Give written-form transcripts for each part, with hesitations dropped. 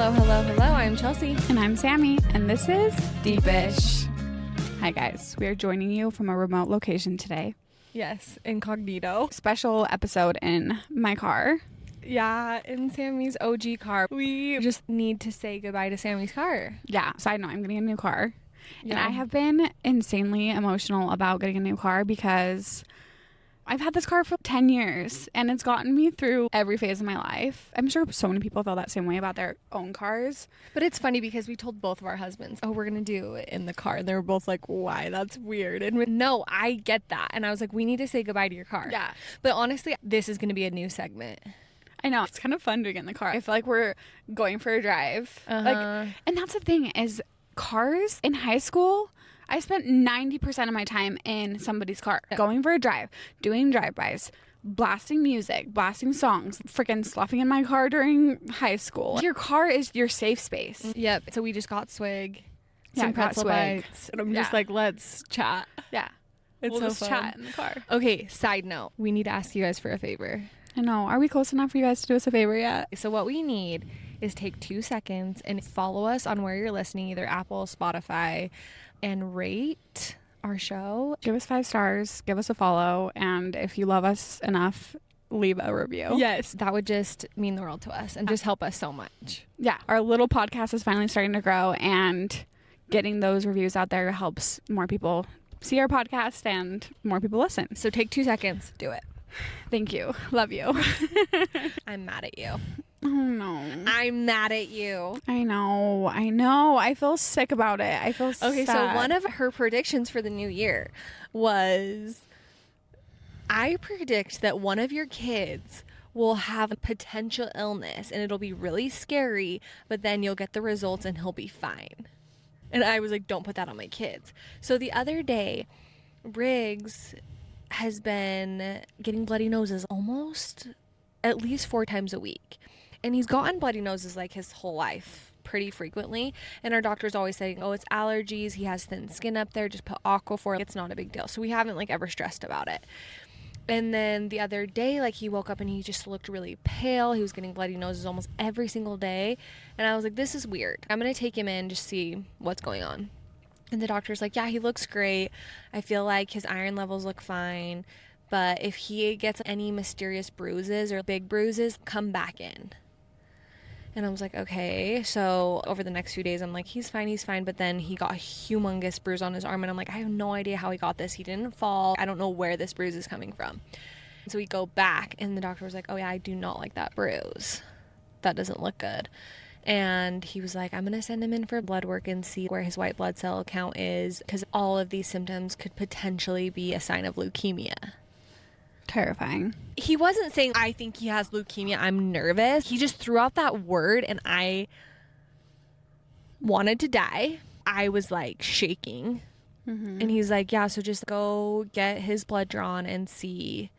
Hello, hello, hello. I'm Chelsey. And I'm Sammy. And this is Deepish. Hi, guys. We are joining you from a remote location today. Yes, incognito. Special episode in my car. Yeah, in Sammy's OG car. We just need to say goodbye to Sammy's car. Yeah. Side note, I'm getting a new car. Yeah. And I have been insanely emotional about getting a new car because I've had this car for 10 years and it's gotten me through every phase of my life. I'm sure so many people feel that same way about their own cars. But it's funny because we told both of our husbands, oh, we're going to do it in the car. And they were both like, why? That's weird. And no, I get that. And I was like, we need to say goodbye to your car. Yeah. But honestly, this is going to be a new segment. I know. It's kind of fun to get in the car. I feel like we're going for a drive. And that's the thing is cars in high school, I spent 90% of my time in somebody's car, going for a drive, doing drive-bys, blasting music, blasting songs, freaking sloughing in my car during high school. Your car is your safe space. Yep. So we just got swig, Yeah, some got pretzel swig. bites, and I'm just like, let's chat. Yeah. It's We'll so just fun. chat in the car. Okay, side note, we need to ask you guys for a favor. I know. Are we close enough for you guys to do us a favor yet? So what we need is take 2 seconds and follow us on where you're listening, either Apple, Spotify, and rate our show. Give us 5 stars, give us a follow, and if you love us enough, leave a review. Yes, that would just mean the world to us and just help us so much. Yeah, our little podcast is finally starting to grow, and getting those reviews out there helps more people see our podcast and more people listen. So take 2 seconds, do it. Thank you. Love you. I'm mad at you. Oh, no. I'm mad at you. I know. I feel sick about it. I feel Okay, sad. so one of her predictions for the new year was, I predict that one of your kids will have a potential illness and it'll be really scary, but then you'll get the results and he'll be fine. And I was like, don't put that on my kids. So the other day, Riggs has been getting bloody noses almost at least 4 times a week. And he's gotten bloody noses like his whole life pretty frequently. And our doctor's always saying, oh, it's allergies. He has thin skin up there. Just put Aquaphor. It's not a big deal. So we haven't like ever stressed about it. And then the other day, like he woke up and he just looked really pale. He was getting bloody noses almost every single day. And I was like, this is weird. I'm going to take him in, just see what's going on. And the doctor's like, yeah, he looks great. I feel like his iron levels look fine. But if he gets any mysterious bruises or big bruises, come back in. And I was like, okay. So over the next few days, I'm like, he's fine. But then he got a humongous bruise on his arm. And I'm like, I have no idea how he got this. He didn't fall. I don't know where this bruise is coming from. So we go back and the doctor was like, oh yeah, I do not like that bruise. That doesn't look good. And he was like, I'm going to send him in for blood work and see where his white blood cell count is, because all of these symptoms could potentially be a sign of leukemia. Terrifying. He wasn't saying, I think he has leukemia, I'm nervous. He just threw out that word and I wanted to die. I was like shaking. Mm-hmm. And he's like, yeah, so just go get his blood drawn and see.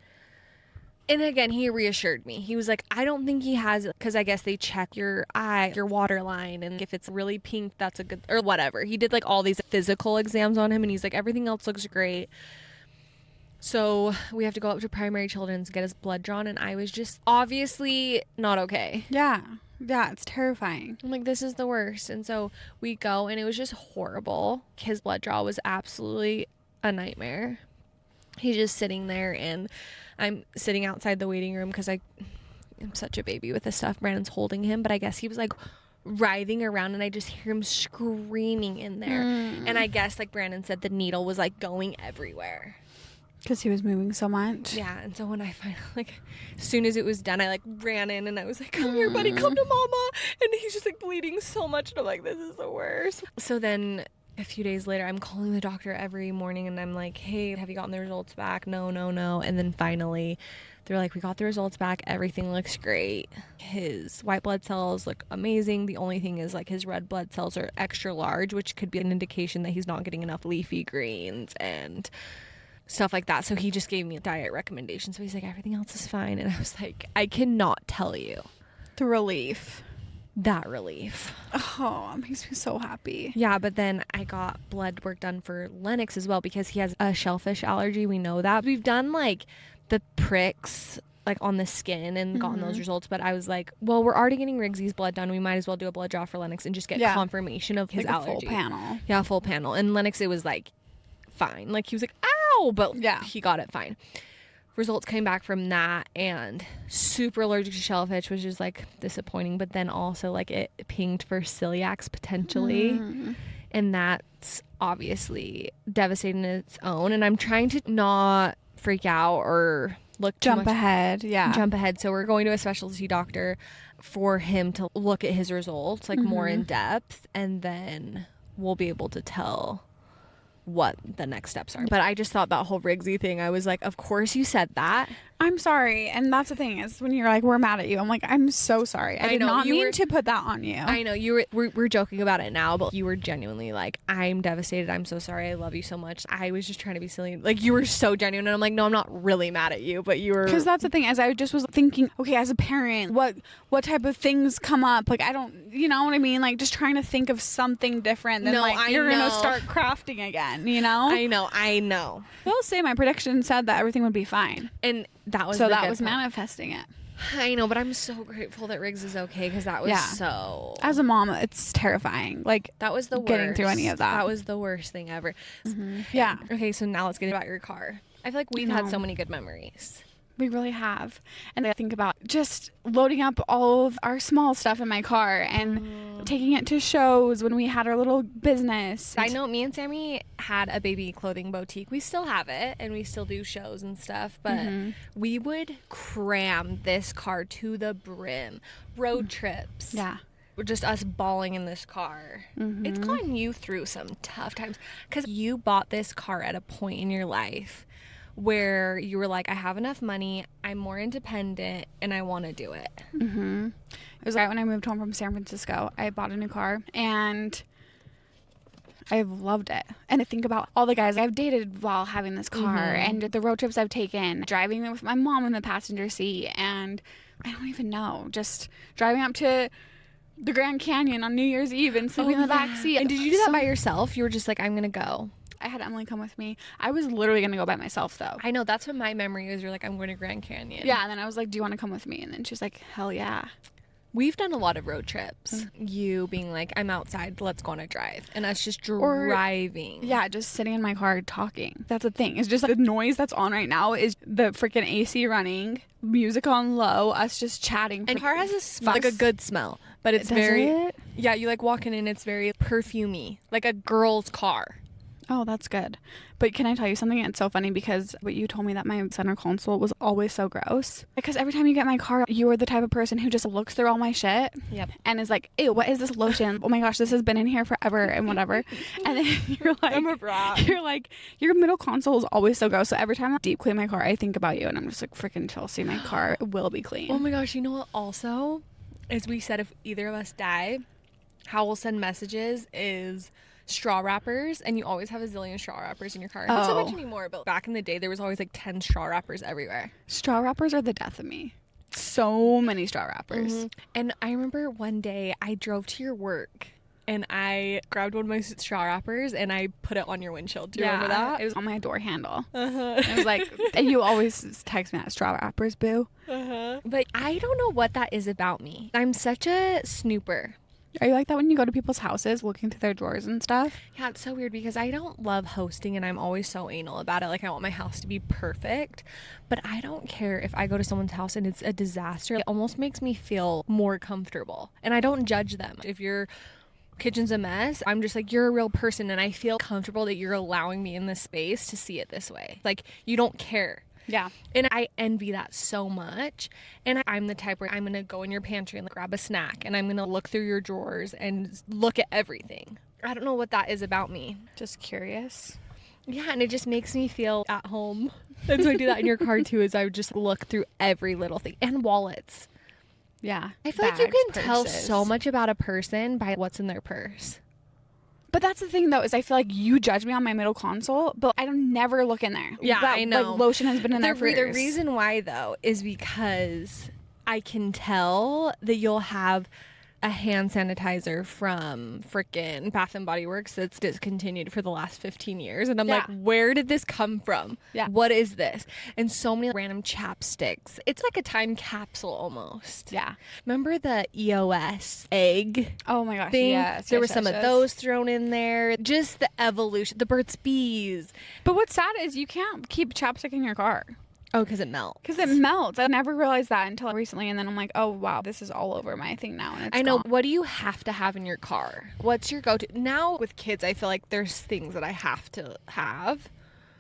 And again, he reassured me. He was like, I don't think he has it, because I guess they check your eye, your water line, and if it's really pink, that's a good, or whatever. He did like all these physical exams on him and he's like, everything else looks great. So we have to go up to Primary Children's, get his blood drawn, and I was just obviously not okay. Yeah, it's terrifying. I'm like, this is the worst. And so we go and it was just horrible. His blood draw was absolutely a nightmare. He's just sitting there and I'm sitting outside the waiting room because I'm such a baby with this stuff. Brandon's holding him, but I guess he was like writhing around and I just hear him screaming in there. And I guess, like Brandon said, the needle was like going everywhere. Because he was moving so much. Yeah, and so when I finally, like, as soon as it was done, I like ran in and I was like, come here, buddy, come to mama. And he's just like bleeding so much and I'm like, this is the worst. So then a few days later, I'm calling the doctor every morning and I'm like, hey, have you gotten the results back? No. And then finally they're like, we got the results back. Everything looks great. His white blood cells look amazing. The only thing is like his red blood cells are extra large, which could be an indication that he's not getting enough leafy greens and stuff like that. So he just gave me a diet recommendation. So he's like, everything else is fine. And I was like, I cannot tell you The relief. that relief. Oh, it makes me so happy. Yeah, but then I got blood work done for Lennox as well because he has a shellfish allergy. We know that. We've done like the pricks like on the skin and gotten those results, but I was like, well, we're already getting Rigsy's blood done. We might as well do a blood draw for Lennox and just get confirmation of his like allergy. A full panel. Yeah, full panel. And Lennox, it was like fine. Like he was like, ow, but he got it fine. Results came back from that, and super allergic to shellfish, which is like disappointing, but then also like it pinged for celiacs potentially. And that's obviously devastating in its own. And I'm trying to not freak out or jump ahead. So we're going to a specialty doctor for him to look at his results like more in depth, and then we'll be able to tell what the next steps are. But I just thought that whole Rigsy thing, I was like, of course you said that. I'm sorry. And that's the thing, is when you're like, we're mad at you, I'm like, I'm so sorry. I did not mean to put that on you. I know we're joking about it now, but you were genuinely like, I'm devastated, I'm so sorry, I love you so much. I was just trying to be silly. Like, you were so genuine, and I'm like, no, I'm not really mad at you, but you were. Because that's the thing, as I just was thinking, okay, as a parent, what type of things come up? Like, I don't, you know what I mean? Like, just trying to think of something different than you're gonna start crafting again, you know? I know. We'll say my prediction said that everything would be fine, and that was manifesting it. I know, but I'm so grateful that Riggs is okay, because that was so. As a mom, it's terrifying. Like, that was the worst. Getting through any of that. That was the worst thing ever. Yeah. Okay, so now let's get about your car. I feel like we've had so many good memories. We really have. And I think about just loading up all of our small stuff in my car and taking it to shows when we had our little business. I know me and Sammy had a baby clothing boutique. We still have it, and we still do shows and stuff, but we would cram this car to the brim. Road trips. Yeah. Just us bawling in this car. It's gotten you through some tough times, because you bought this car at a point in your life where you were like, I have enough money, I'm more independent, and I want to do it. It was right when I moved home from San Francisco. I bought a new car, and I've loved it. And I think about all the guys I've dated while having this car, and the road trips I've taken, driving with my mom in the passenger seat, and I don't even know, just driving up to the Grand Canyon on New Year's Eve and sleeping in the back seat. And did you do that by yourself? You were just like, I'm gonna go. I had Emily come with me. I was literally going to go by myself, though. I know. That's what my memory is. You're like, I'm going to Grand Canyon. Yeah, and then I was like, do you want to come with me? And then she was like, hell yeah. We've done a lot of road trips. You being like, I'm outside, let's go on a drive. And us just driving. Yeah, just sitting in my car talking. That's the thing. It's just like the noise that's on right now is the freaking AC running, music on low, us just chatting. And car has a smell, like a good smell. But it's yeah, you like walking in, it's very perfumey. Like a girl's car. Oh, that's good. But can I tell you something? It's so funny, because what you told me, that my center console was always so gross. Because every time you get in my car, you are the type of person who just looks through all my shit. Yep. And is like, ew, what is this lotion? Oh my gosh, this has been in here forever and whatever. And then you're like, I'm a brat. You're like, your middle console is always so gross. So every time I deep clean my car, I think about you, and I'm just like, freaking Chelsey, my car will be clean. Oh my gosh, you know what also? As we said, if either of us die, how we'll send messages is straw wrappers, and you always have a zillion straw wrappers in your car. Not so much anymore, but back in the day there was always like 10 straw wrappers everywhere. Straw wrappers are the death of me. So many straw wrappers. And I remember one day I drove to your work, and I grabbed one of my straw wrappers and I put it on your windshield. Do you remember that? It was on my door handle. It was like, and you always text me that, straw wrappers, boo. But I don't know what that is about me. I'm such a snooper. Are you like that when you go to people's houses looking through their drawers and stuff? Yeah, it's so weird, because I don't love hosting, and I'm always so anal about it. Like, I want my house to be perfect, but I don't care if I go to someone's house and it's a disaster. It almost makes me feel more comfortable, and I don't judge them. If your kitchen's a mess, I'm just like, you're a real person, and I feel comfortable that you're allowing me in this space to see it this way. Like, you don't care. Yeah. And I envy that so much. And I'm the type where I'm going to go in your pantry and grab a snack, and I'm going to look through your drawers and look at everything. I don't know what that is about me. Just curious. Yeah, and it just makes me feel at home. And so I do that in your car too, is I would just look through every little thing. And wallets. Yeah. I feel like you can tell so much about a person by what's in their purse. But that's the thing, though, is I feel like you judge me on my middle console, but I don't never look in there. Yeah, I know. Like, lotion has been in there for years. The reason why, though, is because I can tell that you'll have a hand sanitizer from frickin' Bath and Body Works that's discontinued for the last 15 years. And I'm like, where did this come from? Yeah. What is this? And so many random chapsticks. It's like a time capsule almost. Yeah. Remember the EOS egg? Oh my gosh. Thing? Yes. There were some of those thrown in there. Just the evolution. The Burt's Bees. But what's sad is you can't keep chapstick in your car. Oh, because it melts. Because it melts. I never realized that until recently. And then I'm like, oh, wow, this is all over my thing now. And it's I know. gone. What do you have to have in your car? What's your go-to? Now with kids, I feel like there's things that I have to have.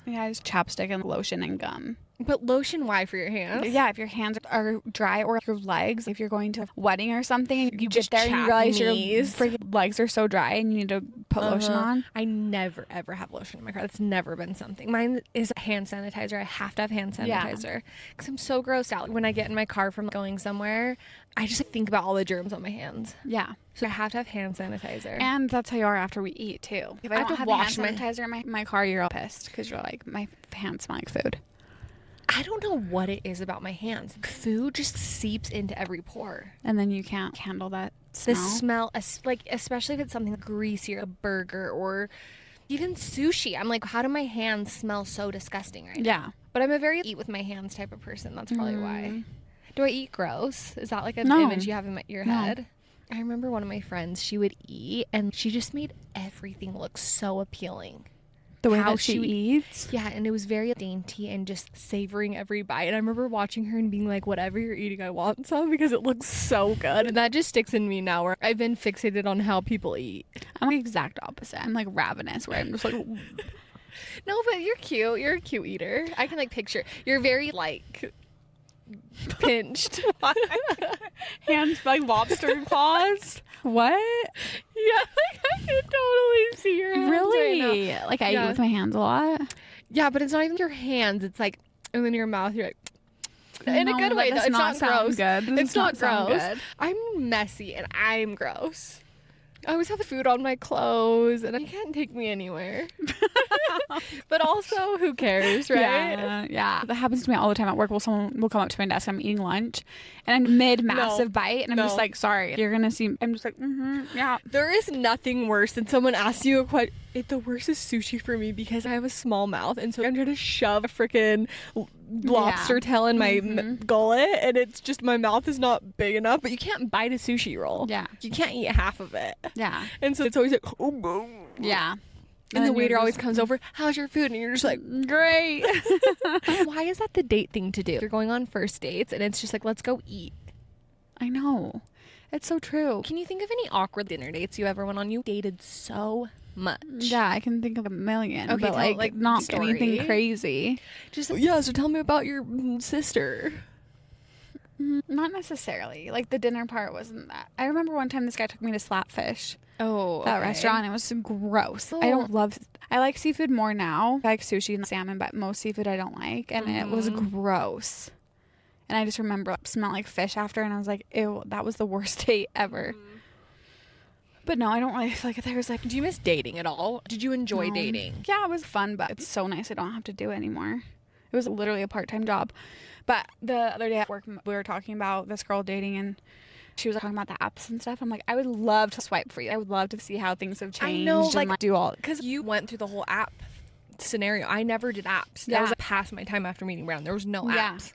Yeah, just chapstick and lotion and gum. But lotion, why for your hands? Yeah, if your hands are dry or your legs, if you're going to a wedding or something, you just get there and you realize your knees. freaking legs are so dry and you need to put lotion on. I never, ever have lotion in my car. That's never been something. Mine is hand sanitizer. I have to have hand sanitizer because I'm so grossed out. When I get in my car from going somewhere, I just think about all the germs on my hands. Yeah. So I have to have hand sanitizer. And that's how you are after we eat, too. If I don't have wash hand sanitizer in my car, you're all pissed because you're like, my hands smell like food. I don't know what it is about my hands. Food just seeps into every pore. And then you can't handle that smell. The smell, like especially if it's something greasy or a burger or even sushi. I'm like, how do my hands smell so disgusting right now? Yeah. But I'm a very eat with my hands type of person. That's probably why. Do I eat gross? Is that like an image you have in your head? I remember one of my friends, she would eat and she just made everything look so appealing. The way that she eats? Yeah, and it was very dainty and just savoring every bite. And I remember watching her and being like, whatever you're eating, I want some because it looks so good. And that just sticks in me now where I've been fixated on how people eat. I'm the exact opposite. I'm like ravenous where I'm just like... No, but you're cute. You're a cute eater. I can like picture. You're very like... pinched. Hands like lobster claws. What? Yeah, like I can totally see your hands Really? right now. Like I eat with my hands a lot. Yeah, but it's not even your hands. It's like, and then your mouth. You're like, in a good way though. It's not gross. Good. It's not gross. Good. I'm messy and I'm gross. I always have food on my clothes, and you can't take me anywhere. But also, who cares, right? Yeah. That happens to me all the time at work. Someone will come up to my desk. I'm eating lunch, and I'm mid massive bite, and I'm just like, "Sorry, you're gonna see." I'm just like, yeah. There is nothing worse than someone asks you a question. The worst is sushi for me because I have a small mouth, and so I'm trying to shove a freaking lobster tail in my gullet, and it's just my mouth is not big enough. But you can't bite a sushi roll. Yeah, you can't eat half of it. Yeah, and so it's always like, oh, yeah. And the waiter always comes over, how's your food? And you're just like, great. Why is that the date thing to do? You're going on first dates and it's just like, let's go eat. I know. It's so true. Can you think of any awkward dinner dates you ever went on? You dated so much. Yeah, I can think of a million. Okay, but like not story. anything crazy. Just yeah, so tell me about your sister. Not necessarily. Like the dinner part wasn't that. I remember one time this guy took me to Slapfish. Oh, that restaurant. It was gross. I don't love. I like seafood more now. I like sushi and salmon, but most seafood I don't like, and it was gross. And I just remember smelled like fish after, and I was like, ew, that was the worst date ever. But no, I don't really feel like there was like. Do you miss dating at all? Did you enjoy dating? Yeah, it was fun, but it's so nice I don't have to do it anymore. It was literally a part-time job. But the other day at work, we were talking about this girl dating, and she was talking about the apps and stuff. I'm like, I would love to swipe for you. I would love to see how things have changed. I know, like do all because you went through the whole app scenario. I never did apps. That was past my time after meeting Brown. There was no apps.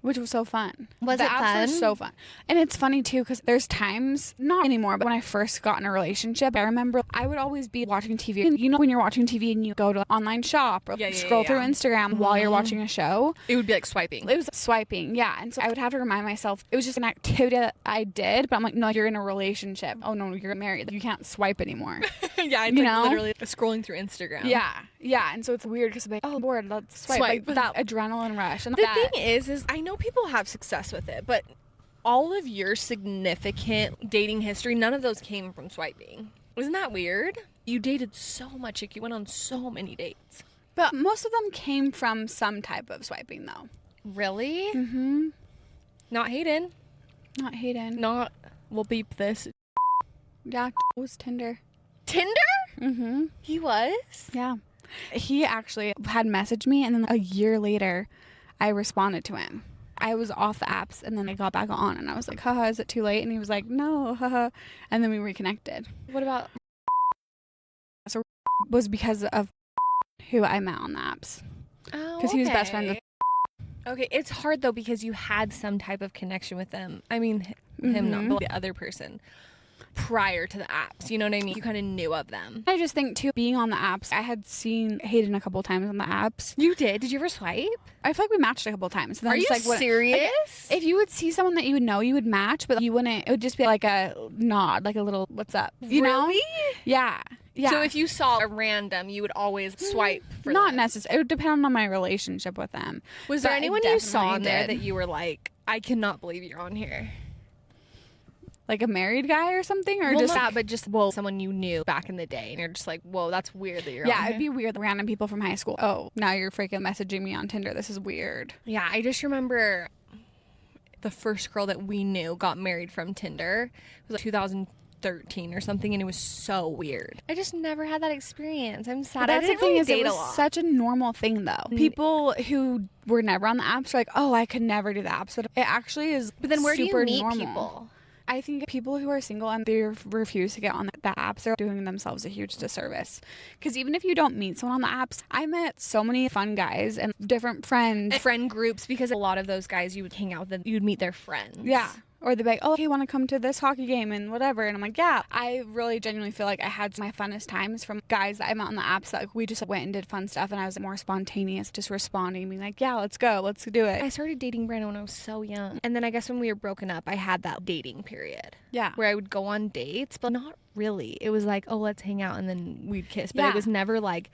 Which was so fun. Was the it apps fun? Were so fun. And it's funny too because there's times, not anymore, but when I first got in a relationship, I remember I would always be watching TV. And you know when you're watching TV and you go to online shop or scroll through Instagram while you're watching a show? It would be like swiping. It was swiping, yeah. And so I would have to remind myself, it was just an activity that I did, but I'm like, no, you're in a relationship. Oh no, you're married. You can't swipe anymore. Yeah, it's literally scrolling through Instagram. Yeah. And so it's weird because I'm like, oh Lord, let's swipe. Like that adrenaline rush. And the thing is I know people have success with it, but all of your significant dating history, none of those came from swiping. Isn't that weird? You dated so much, like you went on so many dates. But most of them came from some type of swiping though. Really? Mm-hmm. Not Hayden. Not Hayden. Not, we'll beep this. Yeah, it was Tinder. Tinder? Mm-hmm. He was? Yeah. He actually had messaged me, and then a year later, I responded to him. I was off the apps and then I got back on and I was like, haha, is it too late? And he was like, no, haha. And then we reconnected. What about? So it was because of who I met on the apps. Oh, because he was best friends with. Okay, it's hard though because you had some type of connection with them. I mean, him not, but the other person prior to the apps. You know what I mean? You kind of knew of them. I just think too, being on the apps, I had seen Hayden a couple times on the apps. You did? Did you ever swipe? I feel like we matched a couple times. So then Are you serious? Like, if you would see someone that you would know, you would match, but you wouldn't. It would just be like a nod, like a little "What's up?" You know? Yeah. Yeah. So if you saw a random, you would always swipe for not them. necessarily. It would depend on my relationship with them. Was there anyone you saw on there that you were like, I cannot believe you're on here? Like a married guy or something? Or Well, just not that, but just, someone you knew back in the day. And you're just like, whoa, that's weird that you're on yeah, here. it'd be weird. Random people from high school. Oh, now you're freaking messaging me on Tinder. This is weird. Yeah, I just remember the first girl that we knew got married from Tinder. It was like 2013 or something, and it was so weird. I just never had that experience. I'm sad. That's I didn't the thing really is, date it was a lot. such a normal thing though. People who were never on the apps are like, oh, I could never do the apps, but it actually is. But then where do you super meet normal. people? I think people who are single and they refuse to get on the apps are doing themselves a huge disservice. Because even if you don't meet someone on the apps, I met so many fun guys and different friends. And friend groups, because a lot of those guys you would hang out with, you'd meet their friends. Yeah. Or they'd be like, oh, hey, want to come to this hockey game and whatever. And I'm like, yeah. I really genuinely feel like I had my funnest times from guys that I met on the apps. That like, we just went and did fun stuff. And I was more spontaneous, just responding, being like, yeah, let's go. Let's do it. I started dating Brandon when I was so young. And then I guess when we were broken up, I had that dating period. Yeah. Where I would go on dates, but not really. It was like, oh, let's hang out and then we'd kiss. But Yeah. it was never like,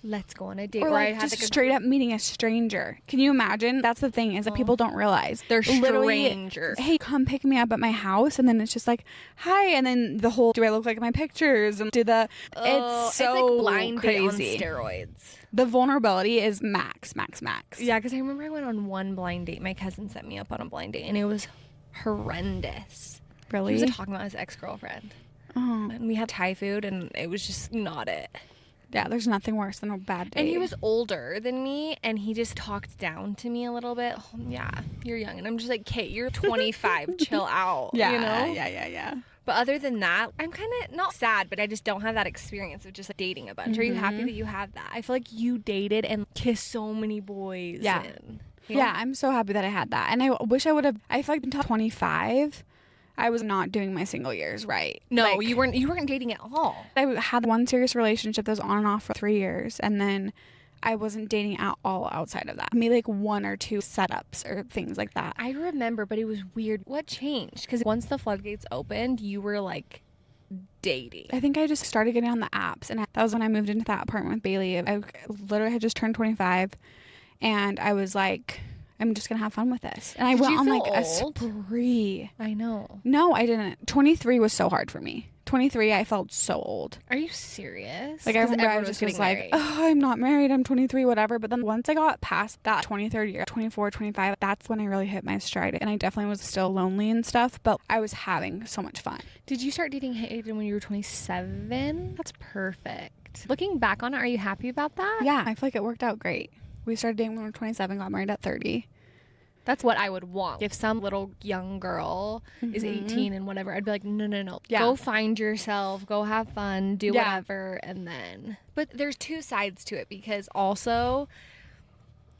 let's go on a date. Or I like had just like a straight up meeting a stranger. Can you imagine? That's the thing is that people don't realize. They're literally, strangers. hey, come pick me up at my house. And then it's just like, hi. And then the whole, do I look like in my pictures? And do the, it's so like blind date crazy. on steroids. The vulnerability is max. Yeah, because I remember I went on one blind date. My cousin set me up on a blind date, and it was horrendous. Really? He was talking about his ex-girlfriend. Oh. And we had Thai food, and it was just not it. Yeah, there's nothing worse than a bad date. And he was older than me, and he just talked down to me a little bit. Oh, yeah, you're young. And I'm just like, Kate, you're 25. Chill out. yeah, you know? Yeah. But other than that, I'm kind of not sad, but I just don't have that experience of just like, dating a bunch. Are you happy that you have that? I feel like you dated and kissed so many boys. Yeah. Yeah, I'm so happy that I had that. And I wish I would have, I feel like until 25, I was not doing my single years right. No, like, you weren't dating at all. I had one serious relationship that was on and off for 3 years, and then I wasn't dating at all outside of that. Maybe like 1 or 2 setups or things like that. I remember, but it was weird. What changed? Because once the floodgates opened, you were like dating. I think I just started getting on the apps, and that was when I moved into that apartment with Bailey. I literally had just turned 25, and I was like, I'm just gonna have fun with this. And I went on like a spree. I know. No, I didn't. 23 was so hard for me. 23, I felt so old. Are you serious? Like I remember I was just like, oh, I'm not married, I'm 23, whatever. But then once I got past that 23rd year, 24, 25, that's when I really hit my stride. And I definitely was still lonely and stuff, but I was having so much fun. Did you start dating Hayden when you were 27? That's perfect. Looking back on it, are you happy about that? Yeah, I feel like it worked out great. We started dating when we were 27, got married at 30. That's what I would want. If some little young girl is 18 and whatever, I'd be like, no. Yeah. Go find yourself, go have fun, do whatever, and then. But there's 2 sides to it, because also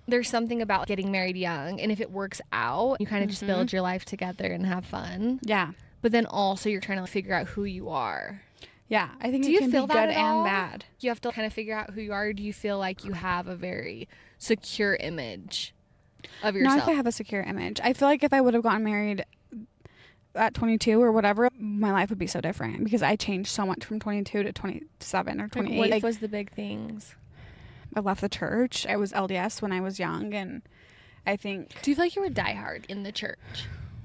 there's something about getting married young, and if it works out, you kind of just build your life together and have fun. Yeah. But then also you're trying to figure out who you are. Yeah, I think Do it you can feel be that good at all? and bad. You have to kind of figure out who you are. Or do you feel like you have a very secure image of yourself? Not if I have a secure image. I feel like if I would have gotten married at 22 or whatever, my life would be so different, because I changed so much from 22 to 27 or 28. What was the big things? I left the church. I was LDS when I was young, and I think... Do you feel like you were diehard in the church?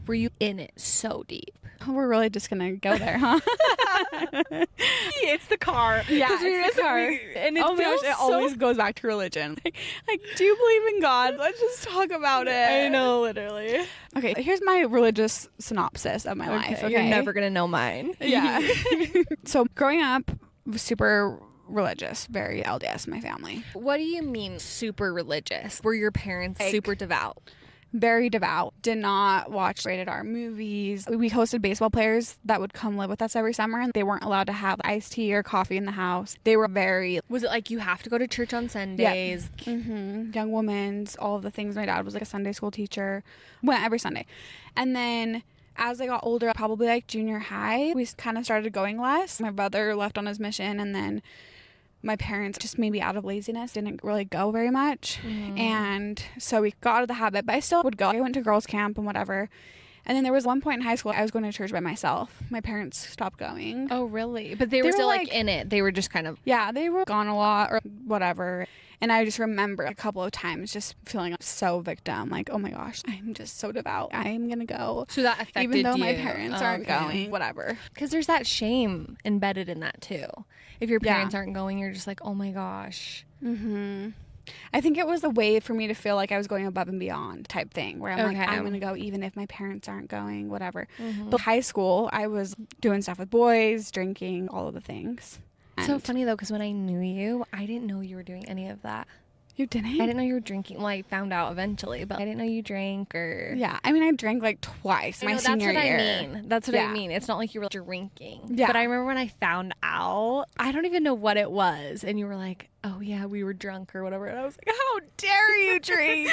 Were you in it so deep? We're really just going to go there, huh? It's the car. Yeah, it's the car. And oh my gosh, it always goes back to religion. Like, do you believe in God? Let's just talk about it. I know, literally. Okay, here's my religious synopsis of my life. Okay? You're never going to know mine. Yeah. So growing up, super religious, very LDS, my family. What do you mean super religious? Were your parents Like, super devout? very devout, did not watch rated R movies. We hosted baseball players that would come live with us every summer, and they weren't allowed to have iced tea or coffee in the house. They were very... Was it like you have to go to church on Sundays? Yeah. Young women's, all of the things. My dad was like a Sunday school teacher. Went every Sunday. And then as I got older, probably like junior high, we kind of started going less. My brother left on his mission, and then my parents, just maybe out of laziness, didn't really go very much. And so we got out of the habit, but I still would go. I went to girls' camp and whatever. And then there was one point in high school I was going to church by myself. My parents stopped going. Oh, really? But they were still like in it. They were just kind of... Yeah, they were gone a lot or whatever. And I just remember a couple of times just feeling so victim. Like, oh my gosh, I'm just so devout. I'm going to go. So that affected you? Even though my parents aren't going, whatever. Because there's that shame embedded in that too. If your parents aren't going, you're just like, oh my gosh. I think it was a way for me to feel like I was going above and beyond type thing, where I'm like, I'm going to go even if my parents aren't going, whatever. But high school, I was doing stuff with boys, drinking, all of the things. It's so funny though, because when I knew you, I didn't know you were doing any of that. You didn't? I didn't know you were drinking. Well, I found out eventually, but I didn't know you drank or... Yeah, I mean, I drank like twice my senior year. That's what I mean. It's not like you were drinking. Yeah. But I remember when I found out, I don't even know what it was. And you were like, oh yeah, we were drunk or whatever. And I was like, how dare you drink?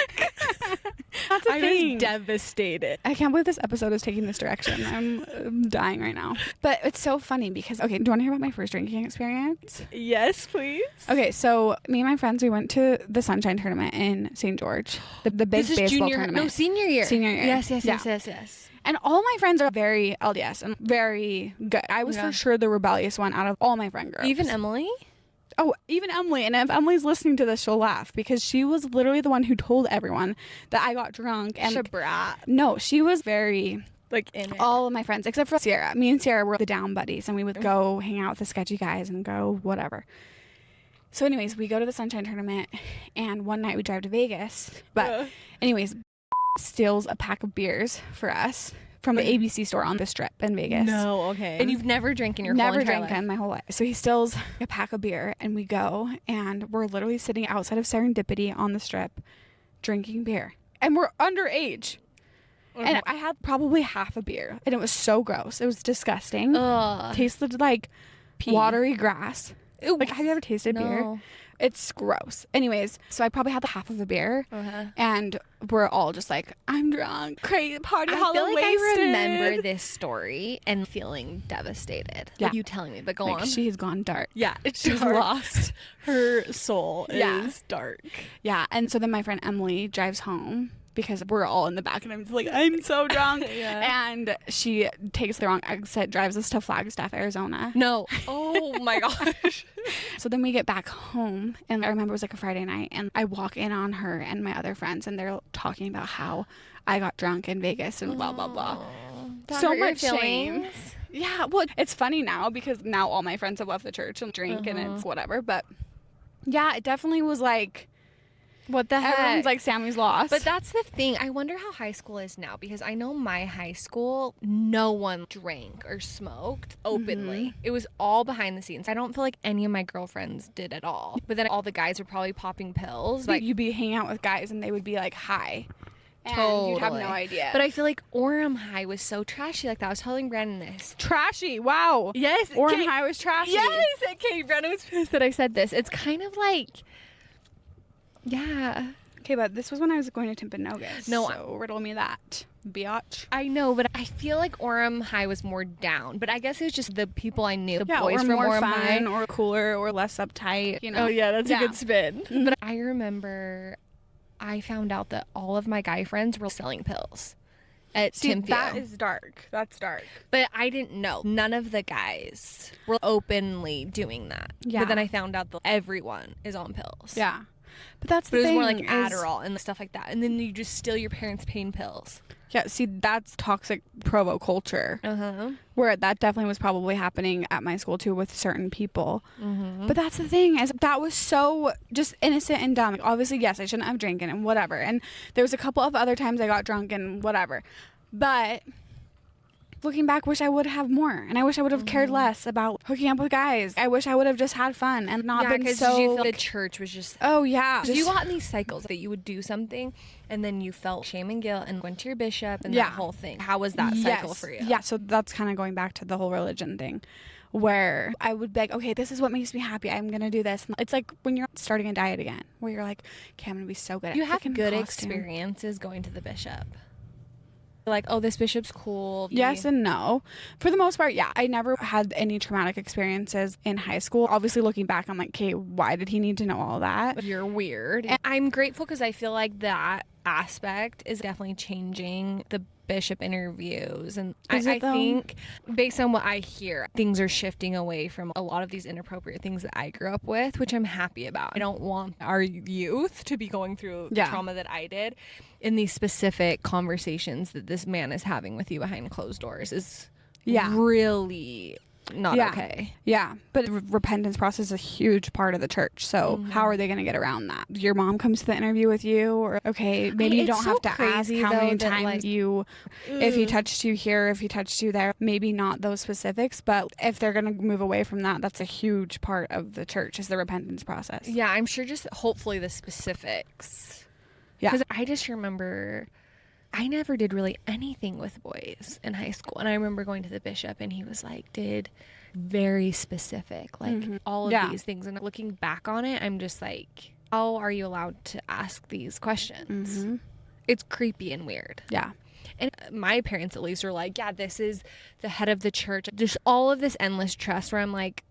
That's a thing. I was devastated. I can't believe this episode is taking this direction. I'm dying right now. But it's so funny because, okay, do you want to hear about my first drinking experience? Yes, please. Okay, so me and my friends, we went to the Sunshine Tournament in St. George. The big baseball tournament. No, senior year. Senior year. Yes. And all my friends are very LDS and very good. I was for sure the rebellious one out of all my friend groups. Even Emily? Oh, even Emily. And if Emily's listening to this, she'll laugh because she was literally the one who told everyone that I got drunk. And Shabrat. No, she was very... like in it. All of my friends, except for Sierra. Me and Sierra were the down buddies, and we would go hang out with the sketchy guys and go whatever. So anyways, we go to the Sunshine Tournament, and one night we drive to Vegas. But anyways, steals a pack of beers for us from the ABC store on the Strip in Vegas. No, okay. And you've never drank in your whole entire life? In my whole life. So he steals a pack of beer, and we go, and we're literally sitting outside of Serendipity on the Strip drinking beer. And we're underage. Okay. And I had probably half a beer, and it was so gross. It was disgusting. Tasted like watery grass. Oops. Like, have you ever tasted beer? It's gross. Anyways, so I probably had the half of a beer, and we're all just like, I'm drunk, crazy party, I feel like I remember this story and feeling devastated. Yeah. Like you telling me, but go on. She's gone dark. Yeah, she's lost. Her soul is dark. Yeah, and so then my friend Emily drives home, because we're all in the back, and I'm like, I'm so drunk. And she takes the wrong exit, drives us to Flagstaff, Arizona. No. Oh my gosh. So then we get back home, and I remember it was like a Friday night, and I walk in on her and my other friends, and they're talking about how I got drunk in Vegas and blah, blah, blah. So much shame. Yeah, well, it's funny now because now all my friends have left the church and drink, and it's whatever. But yeah, it definitely was like, what the heck? Everyone's like, Sammy's lost. But that's the thing. I wonder how high school is now, because I know my high school, no one drank or smoked openly. It was all behind the scenes. I don't feel like any of my girlfriends did at all. But then all the guys were probably popping pills. Like, you'd be hanging out with guys and they would be like high. And you'd have no idea. But I feel like Orem High was so trashy like that. I was telling Brandon this. Trashy. Wow. Yes. Orem High was trashy. Yes. Okay. Brandon was pissed that I said this. It's kind of like... Yeah. Okay, but this was when I was going to Timpanogos. No. So riddle me that, biatch. I know, but I feel like Orem High was more down. But I guess it was just the people I knew. The boys or from more Orem fun, High. or cooler, or less uptight, you know. Oh, yeah, that's a good spin. But I remember I found out that all of my guy friends were selling pills at Timpview. That is dark. That's dark. But I didn't know. None of the guys were openly doing that. Yeah. But then I found out that everyone is on pills. Yeah. But that's the thing. It was more like Adderall and stuff like that. And then you just steal your parents' pain pills. Yeah, see, that's toxic Provo culture. Where that definitely was probably happening at my school too with certain people. But that's the thing, is that was so just innocent and dumb. Like, obviously, yes, I shouldn't have drinking and whatever. And there was a couple of other times I got drunk and whatever. But looking back, wish I would have more. And I wish I would have cared less about hooking up with guys. I wish I would have just had fun and not been so... Did you feel the church was just... Oh, yeah. You got in these cycles that you would do something and then you felt shame and guilt and went to your bishop and that whole thing. How was that cycle for you? Yeah, so that's kind of going back to the whole religion thing, where I would be like, okay, this is what makes me happy. I'm going to do this. It's like when you're starting a diet again, where you're like, okay, I'm going to be so good at You have picking good costume. experiences going to the bishop. Like, oh, this bishop's cool. Yes and no. For the most part, yeah. I never had any traumatic experiences in high school. Obviously, looking back, I'm like, okay, why did he need to know all that? You're weird. And I'm grateful because I feel like that aspect is definitely changing the bishop interviews. And I think based on what I hear, things are shifting away from a lot of these inappropriate things that I grew up with, which I'm happy about. I don't want our youth to be going through the trauma that I did. In these specific conversations that this man is having with you behind closed doors is really not okay. Yeah, but the repentance process is a huge part of the church. So how are they going to get around that? Your mom comes to the interview with you, or okay, maybe you don't have to ask how many times if he touched you here, if he touched you there. Maybe not those specifics, but if they're going to move away from that, that's a huge part of the church is the repentance process. Yeah, I'm sure just hopefully the specifics. Yeah. Because I just remember I never did really anything with boys in high school. And I remember going to the bishop and he was like, very specific, like all of these things. And looking back on it, I'm just like, how are you allowed to ask these questions? It's creepy and weird. Yeah. And my parents at least were like, yeah, this is the head of the church. There's all of this endless trust where I'm like,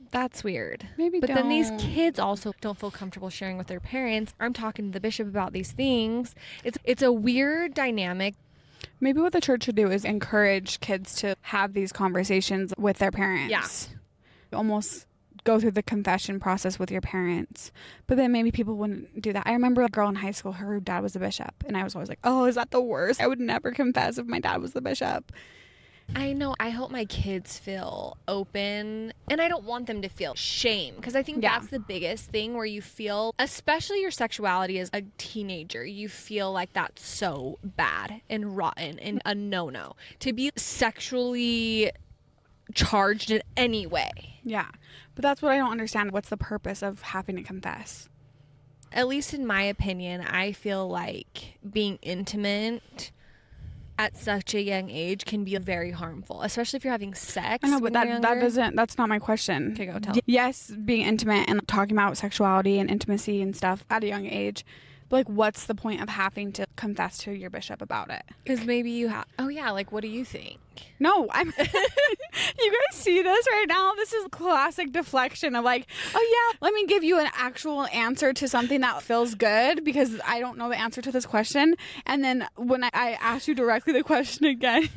that's weird. But then these kids also don't feel comfortable sharing with their parents. I'm talking to the bishop about these things. It's a weird dynamic. Maybe what the church should do is encourage kids to have these conversations with their parents. Yeah. Almost go through the confession process with your parents. But then maybe people wouldn't do that. I remember a girl in high school, her dad was a bishop. And I was always like, oh, is that the worst? I would never confess if my dad was the bishop. I know. I hope my kids feel open, and I don't want them to feel shame, because I think that's the biggest thing where you feel, especially your sexuality as a teenager, you feel like that's so bad and rotten and a no-no to be sexually charged in any way. Yeah, but that's what I don't understand. What's the purpose of having to confess? At least in my opinion, I feel like being intimate at such a young age can be very harmful, especially if you're having sex. I know, but that's not my question. Okay, go tell. Yes, being intimate and talking about sexuality and intimacy and stuff at a young age, but like, what's the point of having to confess to your bishop about it? Because maybe you have. Oh yeah, like what do you think? No, I'm. You guys see this right now? This is classic deflection of like, oh yeah, let me give you an actual answer to something that feels good because I don't know the answer to this question. And then when I ask you directly the question again,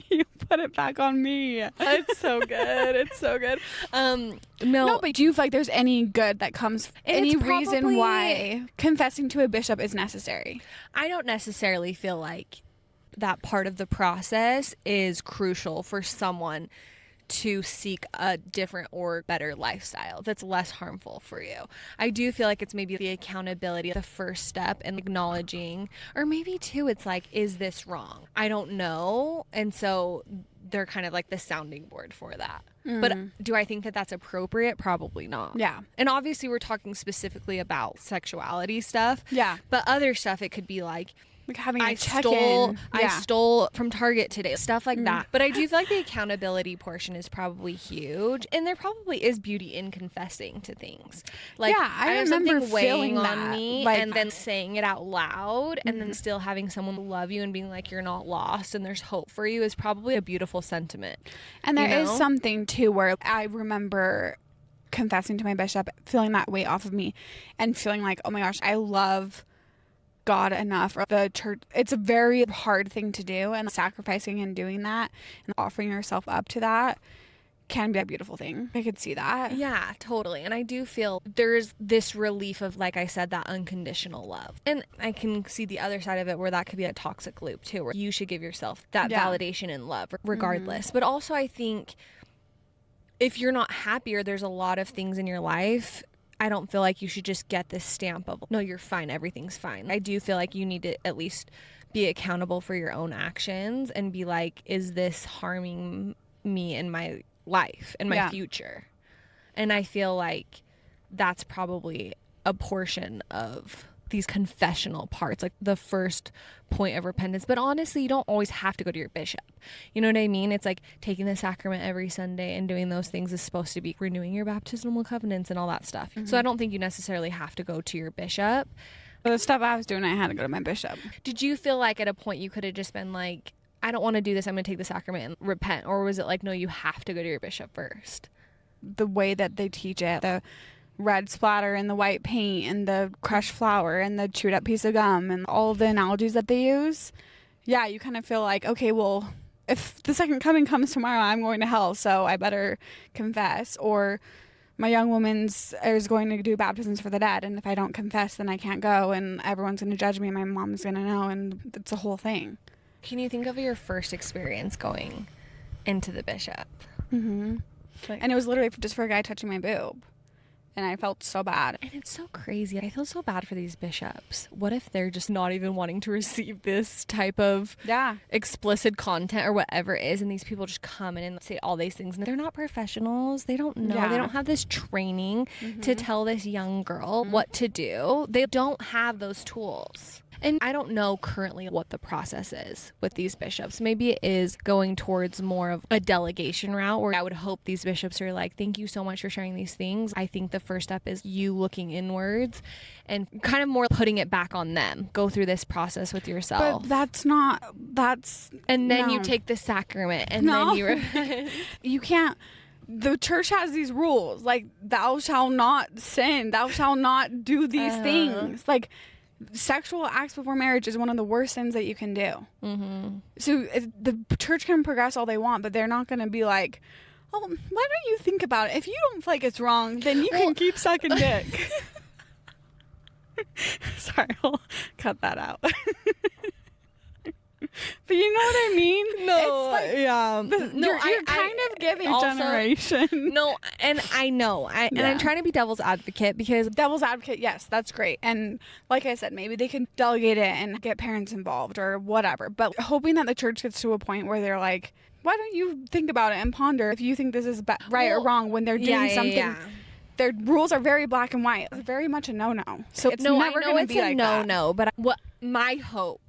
you put it back on me. It's so good. It's so good. No, but do you feel like there's any good that comes? Any reason why confessing to a bishop is necessary? I don't necessarily feel like that part of the process is crucial for someone to seek a different or better lifestyle that's less harmful for you. I do feel like it's maybe the accountability, the first step in acknowledging, or maybe too, it's like, is this wrong? I don't know. And so they're kind of like the sounding board for that. But do I think that that's appropriate? Probably not. Yeah. And obviously we're talking specifically about sexuality stuff. Yeah. But other stuff, it could be like having a check-in. I stole from Target today, stuff like that. But I do feel like the accountability portion is probably huge, and there probably is beauty in confessing to things. Like, yeah, I have remember something weighing feeling on that, me, like, and then saying it out loud, and then still having someone love you and being like, you're not lost and there's hope for you is probably a beautiful sentiment. And there is something too where I remember confessing to my bishop, feeling that weight off of me, and feeling like, oh my gosh, I love God enough, or the church. It's a very hard thing to do, and sacrificing and doing that and offering yourself up to that can be a beautiful thing. I could see that. Yeah, totally. And I do feel there's this relief of, like I said, that unconditional love. And I can see the other side of it where that could be a toxic loop too, where you should give yourself that validation and love regardless. But also I think if you're not happy or there's a lot of things in your life, I don't feel like you should just get this stamp of, no, you're fine, everything's fine. I do feel like you need to at least be accountable for your own actions and be like, is this harming me in my life and my future? And I feel like that's probably a portion of these confessional parts, like the first point of repentance. But honestly, you don't always have to go to your bishop. You know what I mean? It's like taking the sacrament every Sunday and doing those things is supposed to be renewing your baptismal covenants and all that stuff. So I don't think you necessarily have to go to your bishop. The stuff I was doing, I had to go to my bishop. Did you feel like at a point you could have just been like, I don't want to do this, I'm going to take the sacrament and repent? Or was it like, no, you have to go to your bishop first? The way that they teach it, the red splatter and the white paint and the crushed flour and the chewed up piece of gum and all of the analogies that they use, you kind of feel like, okay, well, if the second coming comes tomorrow, I'm going to hell, so I better confess. Or my young woman's is going to do baptisms for the dead, and if I don't confess, then I can't go, and everyone's going to judge me, and my mom's going to know, and it's a whole thing. Can you think of your first experience going into the bishop? And it was literally just for a guy touching my boob. And I felt so bad. And it's so crazy. I feel so bad for these bishops. What if they're just not even wanting to receive this type of explicit content or whatever it is, and these people just come in and say all these things, and they're not professionals. They don't know. They don't have this training to tell this young girl what to do. They don't have those tools. And I don't know currently what the process is with these bishops. Maybe it is going towards more of a delegation route, where I would hope these bishops are like, thank you so much for sharing these things. I think the first step is you looking inwards and kind of more putting it back on them. Go through this process with yourself. But and then you take the sacrament and then you repent. You can't. The church has these rules, like, thou shalt not sin, thou shalt not do these things. Like, sexual acts before marriage is one of the worst sins that you can do. So the church can progress all they want, but they're not going to be like, oh, why don't you think about it? If you don't feel like it's wrong, then you can keep sucking dick. Sorry, I'll cut that out. But you know what I mean? No, it's like, you're kind of giving also, generation. No, and I know. And I'm trying to be devil's advocate, because devil's advocate, yes, that's great. And like I said, maybe they can delegate it and get parents involved or whatever. But hoping that the church gets to a point where they're like, why don't you think about it and ponder if you think this is right or wrong when they're doing something. Their rules are very black and white. It's very much a no-no. So it's never going to be like that. No, but what my hope,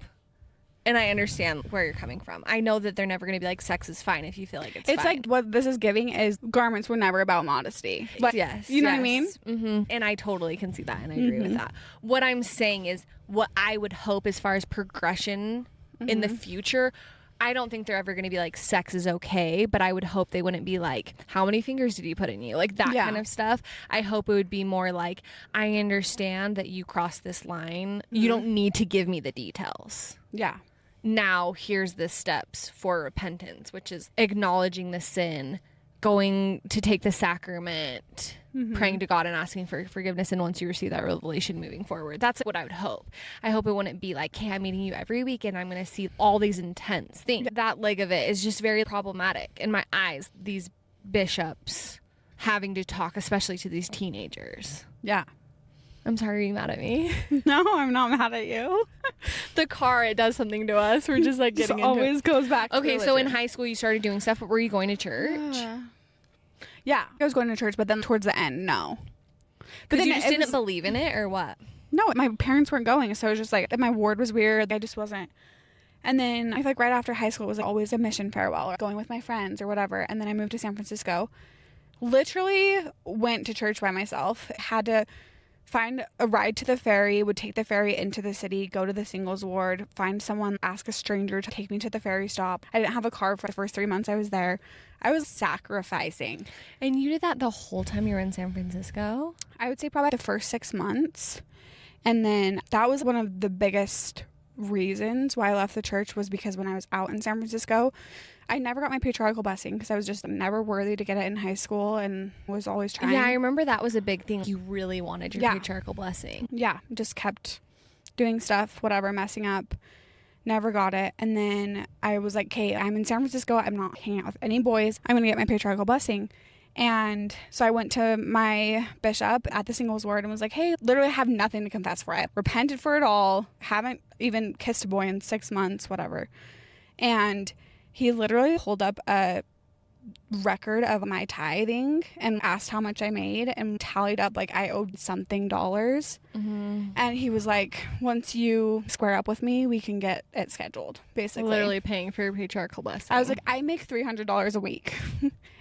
and I understand where you're coming from. I know that they're never going to be like, sex is fine if you feel like it's fine. It's like what this is giving is garments were never about modesty. But, yes. You know what I mean? And I totally can see that, and I agree with that. What I'm saying is, what I would hope as far as progression in the future, I don't think they're ever going to be like, sex is okay, but I would hope they wouldn't be like, how many fingers did you put in you? Like that kind of stuff. I hope it would be more like, I understand that you crossed this line. You don't need to give me the details. Yeah. Now here's the steps for repentance, which is acknowledging the sin, going to take the sacrament, praying to God and asking for forgiveness, and once you receive that revelation, moving forward. That's what I would hope. I hope it wouldn't be like, hey, I'm meeting you every week and I'm going to see all these intense things. That leg of it is just very problematic in my eyes, these bishops having to talk, especially to these teenagers. Yeah. I'm sorry, are you mad at me? No, I'm not mad at you. The car, it does something to us. We're just like getting into always goes back to okay, religion. so in high school you started doing stuff, but were you going to church? Yeah, I was going to church, but then towards the end, no. But then you just didn't believe in it, or what? No, my parents weren't going, so it was just like, my ward was weird. I just wasn't. And then I feel like right after high school, it was like always a mission farewell, or going with my friends or whatever. And then I moved to San Francisco. Literally went to church by myself. Had to find a ride to the ferry, would take the ferry into the city, go to the singles ward, find someone, ask a stranger to take me to the ferry stop. I didn't have a car for the first 3 months I was there. I was sacrificing. And you did that the whole time you were in San Francisco? I would say probably the first 6 months. And then that was one of the biggest reasons why I left the church, was because when I was out in San Francisco, I never got my patriarchal blessing because I was just never worthy to get it in high school and was always trying. Yeah, I remember that was a big thing. You really wanted your patriarchal blessing. Yeah, just kept doing stuff, whatever, messing up. Never got it. And then I was like, okay, I'm in San Francisco. I'm not hanging out with any boys. I'm going to get my patriarchal blessing. And so I went to my bishop at the singles ward and was like, hey, literally have nothing to confess for. I repented for it all. Haven't even kissed a boy in 6 months, whatever. And he literally pulled up a record of my tithing and asked how much I made and tallied up like I owed something dollars. And he was like, once you square up with me, we can get it scheduled, basically. Literally paying for your patriarchal blessing. I was like, I make $300 a week.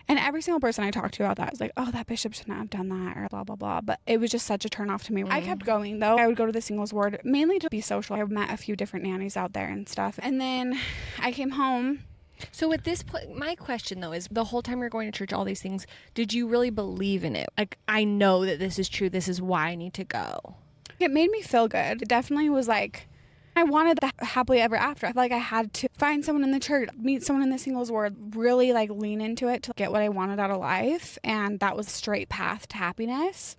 And every single person I talked to about that was like, oh, that bishop should not have done that or blah, blah, blah. But it was just such a turn off to me. I kept going, though. I would go to the singles ward mainly to be social. I met a few different nannies out there and stuff. And then I came home. So at this point, my question though is, the whole time you're going to church, all these things, did you really believe in it? Like, I know that this is true. This is why I need to go. It made me feel good. It definitely was like, I wanted that happily ever after. I felt like I had to find someone in the church, meet someone in the singles ward, really like lean into it to get what I wanted out of life. And that was a straight path to happiness.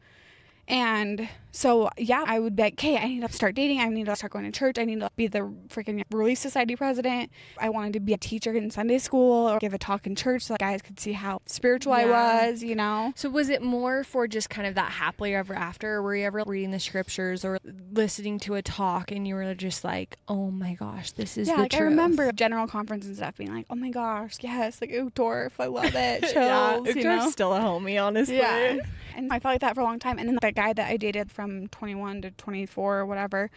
And so, yeah, I would be like, okay, I need to start dating. I need to start going to church. I need to be the freaking Relief Society president. I wanted to be a teacher in Sunday school or give a talk in church so that guys could see how spiritual I was, you know? So was it more for just kind of that happily ever after? Or were you ever reading the scriptures or listening to a talk and you were just like, oh my gosh, this is the like truth? I remember general conference and stuff being like, oh my gosh, yes, like Utorf, I love it. Chills, Utorf's you know? still a homie, honestly. Yeah. And I felt like that for a long time. And then that guy that I dated from 21 to 24 or whatever,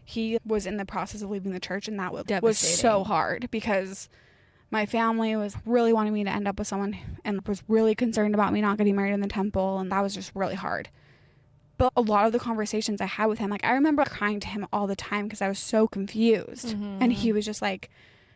he was in the process of leaving the church, and that was so hard because my family was really wanting me to end up with someone and was really concerned about me not getting married in the temple, and that was just really hard. But a lot of the conversations I had with him, like I remember crying to him all the time because I was so confused. And he was just like,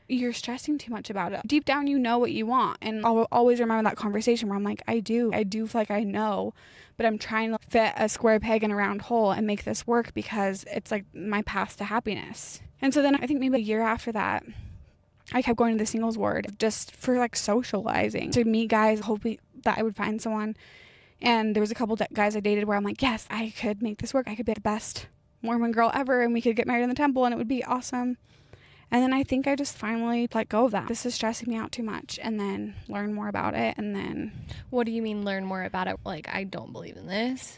you're stressing too much about it. Deep down, you know what you want. And I'll always remember that conversation where I'm like, I do feel like I know, but I'm trying to fit a square peg in a round hole and make this work because it's like my path to happiness. And so then I think maybe a year after that, I kept going to the singles ward just for like socializing, to meet guys, hoping that I would find someone. And there was a couple guys I dated where I'm like, yes, I could make this work. I could be the best Mormon girl ever and we could get married in the temple and it would be awesome. And then I think I just finally let go of that. This is stressing me out too much, and then learn more about it. And then, what do you mean learn more about it? Like, I don't believe in this.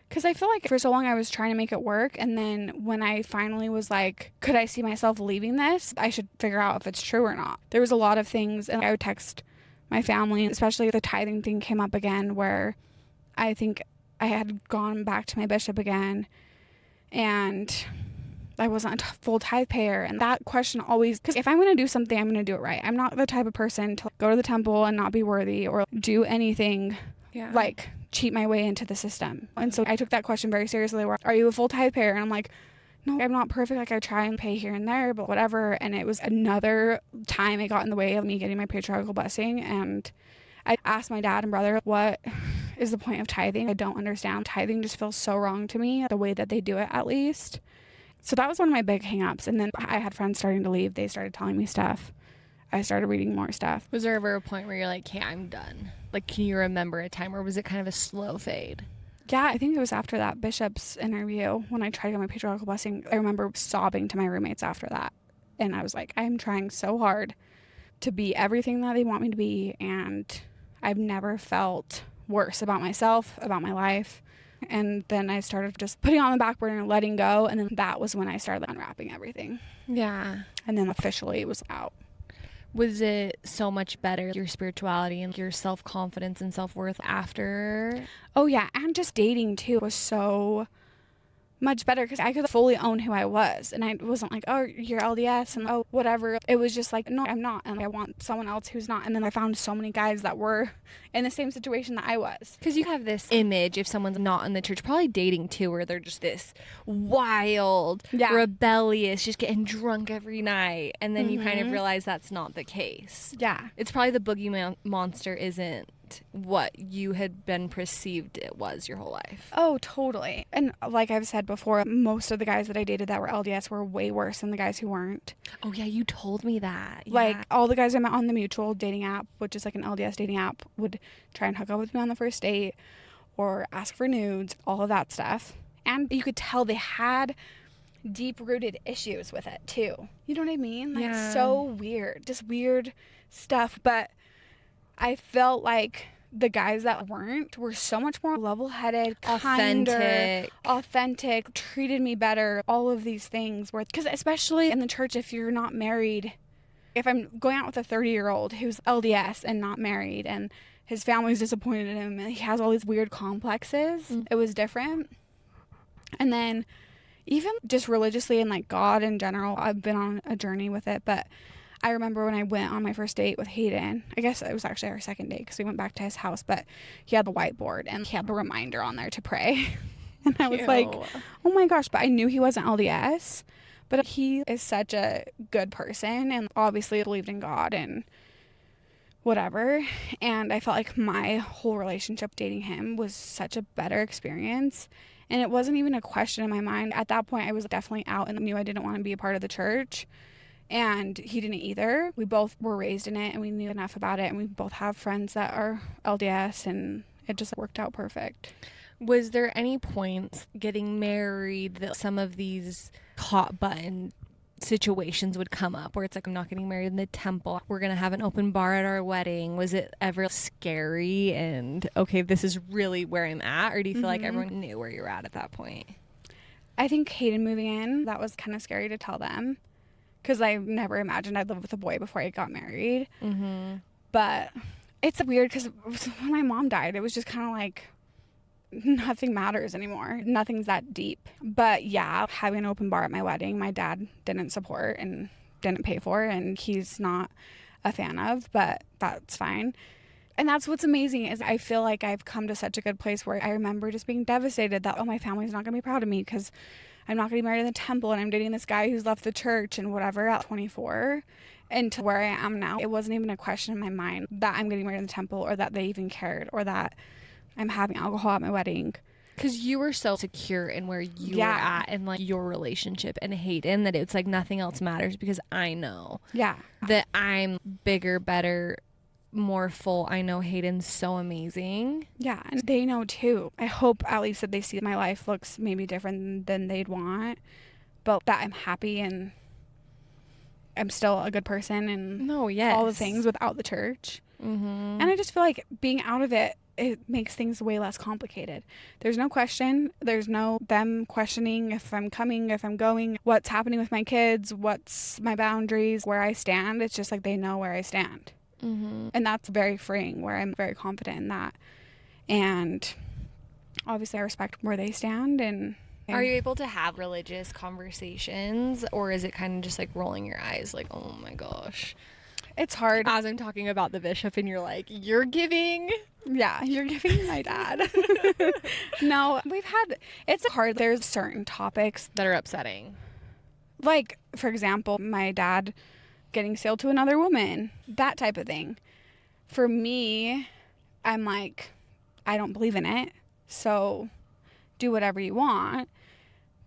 Because I feel like for so long I was trying to make it work. And then when I finally was like, could I see myself leaving this? I should figure out if it's true or not. There was a lot of things, and I would text my family, especially the tithing thing came up again, where I think I had gone back to my bishop again. And I wasn't a full tithe payer. And that question always, because if I'm going to do something, I'm going to do it right. I'm not the type of person to go to the temple and not be worthy or do anything like cheat my way into the system. And so I took that question very seriously, where, are you a full tithe payer? And I'm like, no, I'm not perfect. Like I try and pay here and there, but whatever. And it was another time it got in the way of me getting my patriarchal blessing. And I asked my dad and brother, what is the point of tithing? I don't understand. Tithing just feels so wrong to me, the way that they do it, at least. So that was one of my big hang-ups. And then I had friends starting to leave. They started telling me stuff. I started reading more stuff. Was there ever a point where you're like, hey, I'm done? Like, can you remember a time, or was it kind of a slow fade? Yeah, I think it was after that bishop's interview when I tried to get my patriarchal blessing. I remember sobbing to my roommates after that. And I was like, I'm trying so hard to be everything that they want me to be. And I've never felt worse about myself, about my life. And then I started just putting it on the back burner and letting go. And then that was when I started unwrapping everything. Yeah. And then officially it was out. Was it so much better, your spirituality and your self-confidence and self-worth after? Oh, yeah. And just dating, too, was so much better because I could fully own who I was. And I wasn't like, oh, you're LDS and oh, whatever. It was just like, no, I'm not. And I want someone else who's not. And then I found so many guys that were in the same situation that I was. Because you have this image, if someone's not in the church, probably dating too, where they're just this wild, rebellious, just getting drunk every night. And then you kind of realize that's not the case. Yeah. It's probably the boogeyman monster isn't what you had been perceived it was your whole life. Oh, totally. And like I've said before, most of the guys that I dated that were LDS were way worse than the guys who weren't. Oh, yeah, you told me that. Yeah. Like, all the guys I met on the mutual dating app, which is like an LDS dating app, would try and hook up with me on the first date or ask for nudes, all of that stuff. And you could tell they had deep-rooted issues with it, too. You know what I mean? Like, so weird. Just weird stuff. But I felt like the guys that weren't were so much more level-headed, kinder, authentic, treated me better, all of these things. Because especially in the church, if you're not married, if I'm going out with a 30-year-old who's LDS and not married and his family's disappointed in him and he has all these weird complexes, it was different. And then even just religiously and like God in general, I've been on a journey with it, but I remember when I went on my first date with Hayden, I guess it was actually our second date because we went back to his house, but he had the whiteboard and he had the reminder on there to pray. And I was like, oh my gosh, but I knew he wasn't LDS, but he is such a good person and obviously believed in God and whatever. And I felt like my whole relationship dating him was such a better experience. And it wasn't even a question in my mind. At that point, I was definitely out and knew I didn't want to be a part of the church. And he didn't either. We both were raised in it and we knew enough about it. And we both have friends that are LDS and it just worked out perfect. Was there any points getting married that some of these hot button situations would come up where it's like, I'm not getting married in the temple. We're going to have an open bar at our wedding. Was it ever scary and, okay, this is really where I'm at? Or do you feel like everyone knew where you were at that point? I think Hayden moving in, that was kind of scary to tell them. Because I never imagined I'd live with a boy before I got married. But it's weird because when my mom died, it was just kind of like nothing matters anymore. Nothing's that deep. But yeah, having an open bar at my wedding, my dad didn't support and didn't pay for, and he's not a fan of, but that's fine. And that's what's amazing is I feel like I've come to such a good place where I remember just being devastated that, oh, my family's not going to be proud of me because I'm not going to be married in the temple and I'm dating this guy who's left the church and whatever at 24. And to where I am now, it wasn't even a question in my mind that I'm getting married in the temple or that they even cared or that I'm having alcohol at my wedding. Because you were so secure in where you were at and like your relationship and Hayden that it's like nothing else matters because I know that I'm bigger, better, more full. I know Hayden's so amazing. Yeah, and they know too. I hope at least that they see my life looks maybe different than they'd want, but that I'm happy and I'm still a good person and all the things without the church. And I just feel like being out of it, it makes things way less complicated. There's no question. There's no them questioning if I'm coming, if I'm going, what's happening with my kids, what's my boundaries, where I stand. It's just like they know where I stand. And that's very freeing, where I'm very confident in that. And obviously I respect where they stand. And are you able to have religious conversations, or is it kind of just like rolling your eyes like, oh my gosh? It's hard. As I'm talking about the bishop and you're like, you're giving my dad. No, it's hard. There's certain topics that are upsetting. Like, for example, my dad getting sealed to another woman, that type of thing. For me, I'm like, I don't believe in it, so do whatever you want.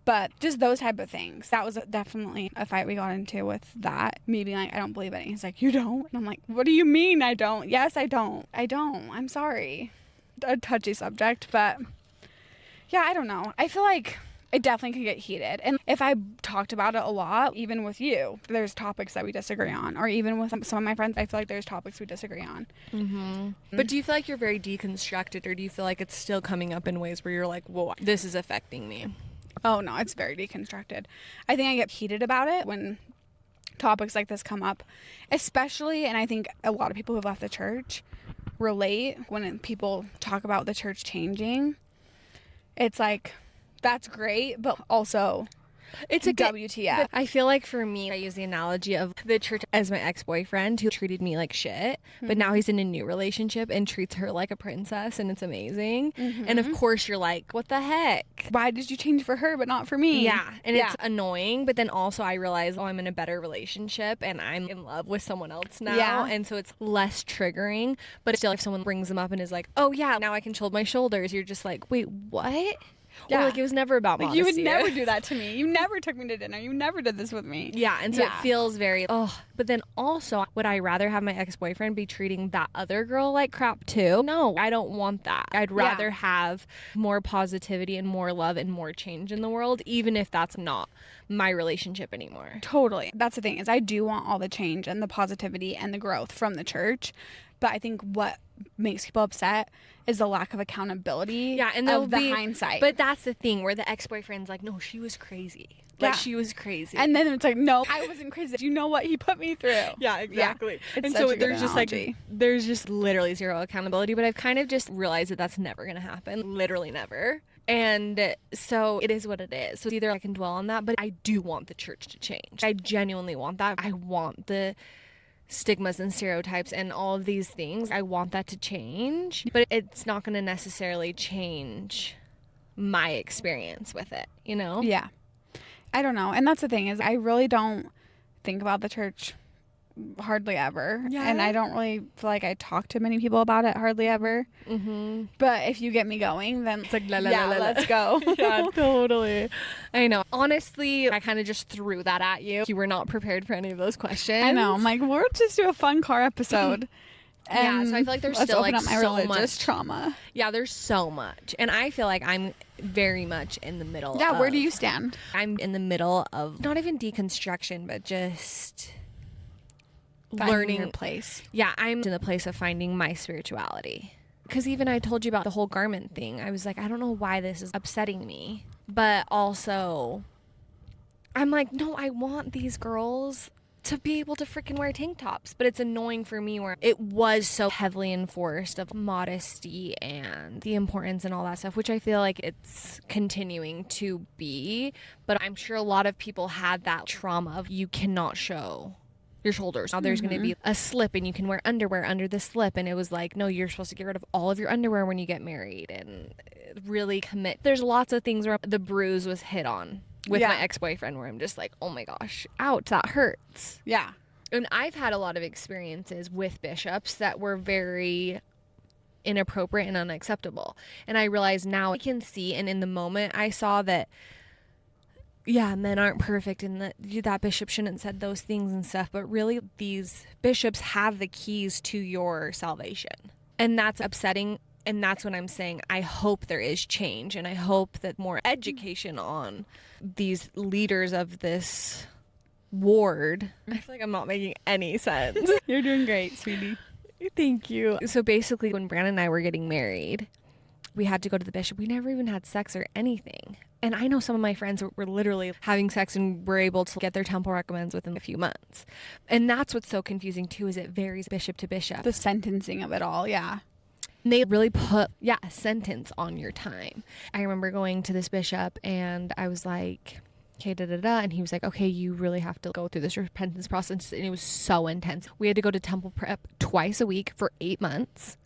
But just those type of things. That was definitely a fight we got into with that. Me being like, I don't believe it. And he's like, you don't? And I'm like, what do you mean I don't? Yes, I don't. I'm sorry. A touchy subject, but yeah, I don't know. I feel like it definitely could get heated. And if I talked about it a lot, even with you, there's topics that we disagree on. Or even with some of my friends, I feel like there's topics we disagree on. But do you feel like you're very deconstructed, or do you feel like it's still coming up in ways where you're like, whoa, this is affecting me? Oh, no, it's very deconstructed. I think I get heated about it when topics like this come up, especially, and I think a lot of people who've left the church relate when people talk about the church changing. It's like, that's great, but also it's a WTF. I feel like for me, I use the analogy of the church as my ex-boyfriend who treated me like shit, but now he's in a new relationship and treats her like a princess, and it's amazing. And of course you're like, what the heck? Why did you change for her but not for me? Yeah, and it's annoying, but then also I realize, I'm in a better relationship and I'm in love with someone else now, and so it's less triggering. But still, if someone brings them up and is like, oh yeah, now I can shoulder my shoulders, you're just like, wait, what? Yeah. Or like, it was never about modesty. You would never do that to me. You never took me to dinner. You never did this with me. Yeah, and so it feels very, But then also, would I rather have my ex-boyfriend be treating that other girl like crap too? No, I don't want that. I'd rather have more positivity and more love and more change in the world, even if that's not my relationship anymore. Totally. That's the thing, is I do want all the change and the positivity and the growth from the church. But I think what makes people upset is the lack of accountability. Yeah, and of the hindsight. But that's the thing where the ex-boyfriend's like, no, she was crazy. Like, she was crazy. And then it's like, no, I wasn't crazy. You know what he put me through? Yeah, exactly. Yeah, and so there's just like, there's just literally zero accountability. But I've kind of just realized that that's never going to happen. Literally never. And so it is what it is. So either I can dwell on that, but I do want the church to change. I genuinely want that. I want the stigmas and stereotypes and all of these things. I want that to change, but it's not going to necessarily change my experience with it, you know? Yeah. I don't know. And that's the thing is I really don't think about the church hardly ever. Yeah. And I don't really feel like I talk to many people about it hardly ever. Mm-hmm. But if you get me going, then it's like, let's go. Yeah, totally. I know. Honestly, I kind of just threw that at you. You were not prepared for any of those questions. I know. I'm like, we'll just do a fun car episode. Yeah, so I feel like there's still like so much trauma. Yeah, there's so much. And I feel like I'm very much in the middle. Yeah, where do you stand? I'm in the middle of not even deconstruction, but just learning your place. Yeah, I'm in the place of finding my spirituality. Because even I told you about the whole garment thing. I was like, I don't know why this is upsetting me. But also, I'm like, no, I want these girls to be able to freaking wear tank tops. But it's annoying for me where it was so heavily enforced of modesty and the importance and all that stuff, which I feel like it's continuing to be. But I'm sure a lot of people had that trauma of you cannot show your shoulders. Now there's going to be a slip and you can wear underwear under the slip. And it was like, no, you're supposed to get rid of all of your underwear when you get married and really commit. There's lots of things where the bruise was hit on with my ex-boyfriend where I'm just like, oh my gosh, ouch, that hurts. Yeah. And I've had a lot of experiences with bishops that were very inappropriate and unacceptable. And I realize now I can see, and in the moment I saw that, yeah, men aren't perfect and that bishop shouldn't have said those things and stuff. But really, these bishops have the keys to your salvation. And that's upsetting. And that's what I'm saying. I hope there is change. And I hope that more education on these leaders of this ward. I feel like I'm not making any sense. You're doing great, sweetie. Thank you. So basically, when Brandon and I were getting married, we had to go to the bishop. We never even had sex or anything. And I know some of my friends were literally having sex and were able to get their temple recommends within a few months. And that's what's so confusing too, is it varies bishop to bishop. The sentencing of it all, yeah. And they really put, a sentence on your time. I remember going to this bishop and I was like, okay, and he was like, okay, you really have to go through this repentance process. And it was so intense. We had to go to temple prep twice a week for 8 months.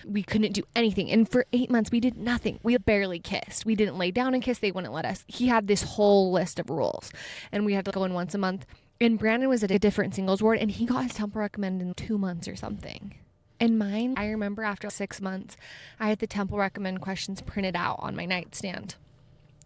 We couldn't do anything. And for 8 months, we did nothing. We barely kissed. We didn't lay down and kiss. They wouldn't let us. He had this whole list of rules. And we had to go in once a month. And Brandon was at a different singles ward. And he got his temple recommend in 2 months or something. And mine, I remember after 6 months, I had the temple recommend questions printed out on my nightstand.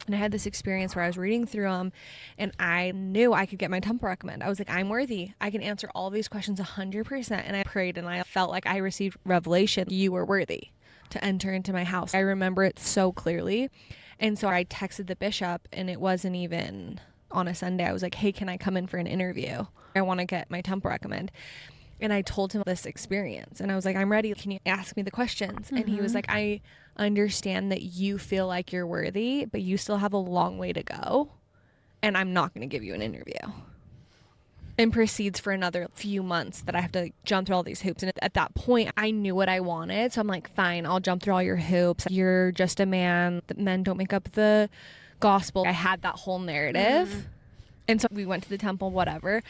And I had this experience where I was reading through them and I knew I could get my temple recommend. I was like, I'm worthy. I can answer all these questions 100%. And I prayed and I felt like I received revelation. You were worthy to enter into my house. I remember it so clearly. And so I texted the bishop and it wasn't even on a Sunday. I was like, hey, can I come in for an interview? I want to get my temple recommend. And I told him this experience and I was like, I'm ready. Can you ask me the questions? Mm-hmm. And he was like, I understand that you feel like you're worthy, but you still have a long way to go. And I'm not going to give you an interview. And proceeds for another few months that I have to jump through all these hoops. And at that point, I knew what I wanted. So I'm like, fine, I'll jump through all your hoops. You're just a man. Men don't make up the gospel. I had that whole narrative. Mm-hmm. And so we went to the temple, whatever.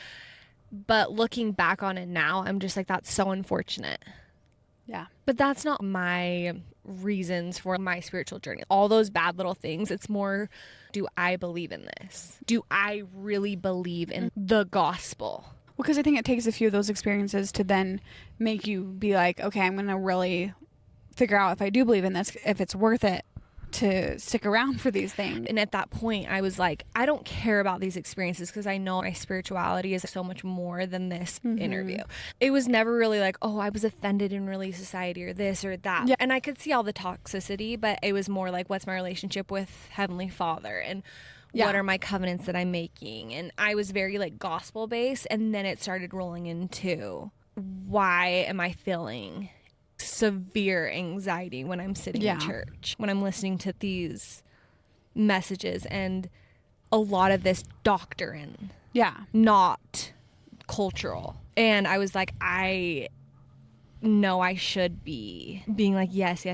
But looking back on it now, I'm just like, that's so unfortunate. Yeah. But that's not my reasons for my spiritual journey. All those bad little things, it's more, do I believe in this? Do I really believe in the gospel? Well, because I think it takes a few of those experiences to then make you be like, okay, I'm going to really figure out if I do believe in this, if it's worth it to stick around for these things. And at that point I was like, I don't care about these experiences because I know my spirituality is so much more than this interview. It was never really like, oh, I was offended in Relief Society or this or that. Yeah. And I could see all the toxicity, but it was more like, what's my relationship with Heavenly Father and what are my covenants that I'm making? And I was very like gospel based, and then it started rolling into why am I feeling severe anxiety when I'm sitting in church, when I'm listening to these messages and a lot of this doctrine, not cultural. And I was like, I know I should be being like, yes,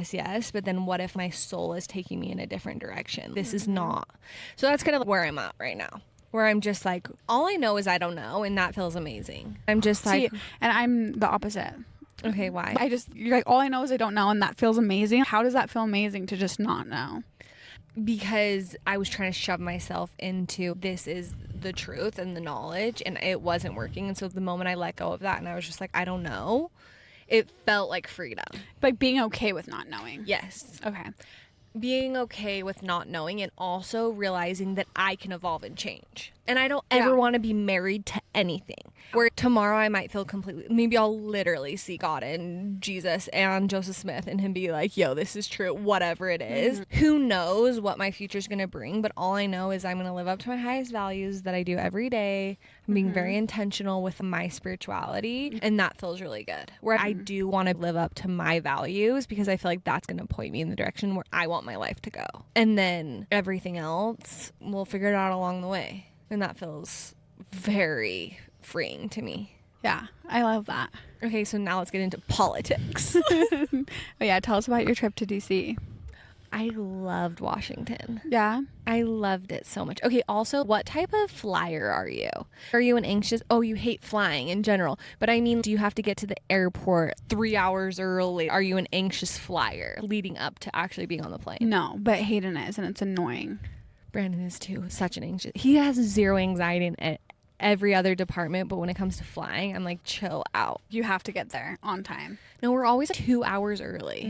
but then what if my soul is taking me in a different direction? This is not. So that's kind of where I'm at right now, where I'm just like, all I know is I don't know, and that feels amazing. I'm just like, and I'm the opposite. Okay, why? You're like, all I know is I don't know, and that feels amazing. How does that feel amazing to just not know? Because I was trying to shove myself into this is the truth and the knowledge, and it wasn't working. And so the moment I let go of that and I was just like, I don't know, it felt like freedom. Like being okay with not knowing. Yes. Okay. Being okay with not knowing, and also realizing that I can evolve and change. And I don't ever want to be married to anything. Where tomorrow I might feel completely, maybe I'll literally see God and Jesus and Joseph Smith and him be like, yo, this is true, whatever it is. Who knows what my future's going to bring, but all I know is I'm going to live up to my highest values that I do every day. I'm being very intentional with my spirituality, and that feels really good. Where I do want to live up to my values, because I feel like that's going to point me in the direction where I want my life to go. And then everything else, we'll figure it out along the way. And that feels very freeing to me. Yeah, I love that. Okay, so now let's get into politics. Tell us about your trip to DC. I loved Washington. Yeah? I loved it so much. Okay, also, what type of flyer are you? Are you an anxious... Oh, you hate flying in general. But I mean, do you have to get to the airport 3 hours early? Are you an anxious flyer leading up to actually being on the plane? No, but Hayden is, and it's annoying. Brandon is too. Such an anxious... He has zero anxiety in every other department, but when it comes to flying, I'm like, chill out. You have to get there on time. No, we're always 2 hours early.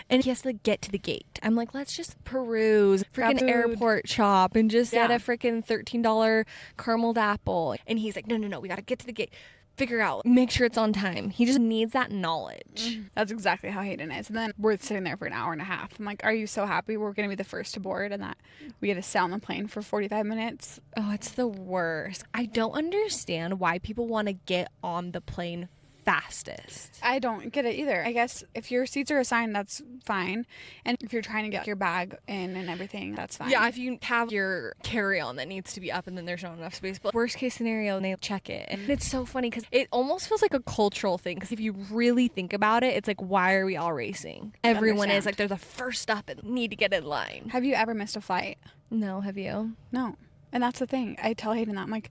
And he has to get to the gate. I'm like, let's just peruse freaking airport shop and just get a freaking $13 carameled apple. And he's like, no, we gotta get to the gate. Figure out, make sure it's on time. He just needs that knowledge. That's exactly how Hayden is. And then we're sitting there for an hour and a half. I'm like, are you so happy we're going to be the first to board and that we get to sit on the plane for 45 minutes? Oh, it's the worst. I don't understand why people want to get on the plane fastest. I don't get it either. I guess if your seats are assigned, that's fine. And if you're trying to get your bag in and everything, that's fine. Yeah, if you have your carry-on that needs to be up and then there's not enough space. But worst case scenario, and they check it. And it's so funny because it almost feels like a cultural thing. Because if you really think about it, it's like, why are we all racing? Everyone is like, they're the first up and need to get in line. Have you ever missed a flight? No, have you? No. And that's the thing. I tell Hayden that. I'm like,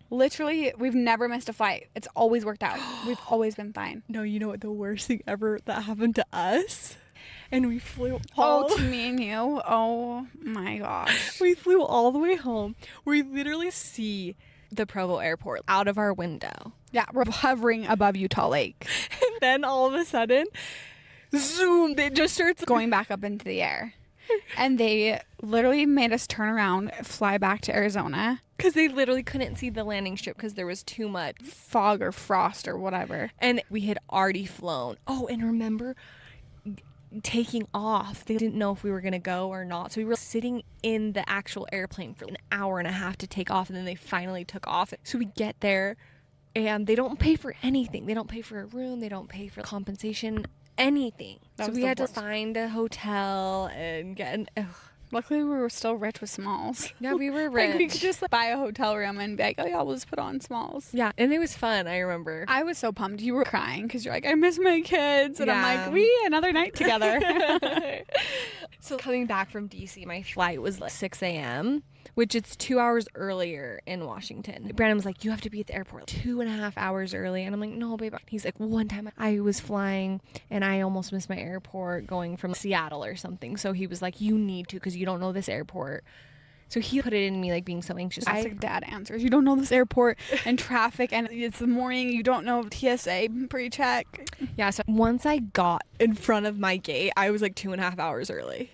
literally, we've never missed a flight. It's always worked out. We've always been fine. No, you know what the worst thing ever that happened to us? And we flew to me and you. Oh my gosh. We flew all the way home. We literally see the Provo airport out of our window. Yeah, we're hovering above Utah Lake. And then all of a sudden, zoom, it just starts going back up into the air. And they literally made us turn around, fly back to Arizona. Because they literally couldn't see the landing strip because there was too much fog or frost or whatever. And we had already flown. Oh, and remember taking off. They didn't know if we were going to go or not. So we were sitting in the actual airplane for an hour and a half to take off. And then they finally took off. So we get there and they don't pay for anything. They don't pay for a room. They don't pay for compensation, anything. So we had to find a hotel and get an... Ugh. Luckily, we were still rich with Smalls. Yeah, we were rich. Like, we could just buy a hotel room and be like, oh, yeah, we'll just put on Smalls. Yeah, and it was fun, I remember. I was so pumped. You were crying because you're like, I miss my kids. And I'm like, another night together. So coming back from DC, my flight was like 6 a.m., which it's 2 hours earlier in Washington. Brandon was like, you have to be at the airport 2.5 hours early. And I'm like, no, babe. He's like, one time I was flying and I almost missed my airport going from Seattle or something. So he was like, you need to because you don't know this airport. So he put it in me like being so anxious. Classic dad answers. You don't know this airport and traffic and it's the morning. You don't know TSA pre-check. Yeah. So once I got in front of my gate, I was like 2.5 hours early.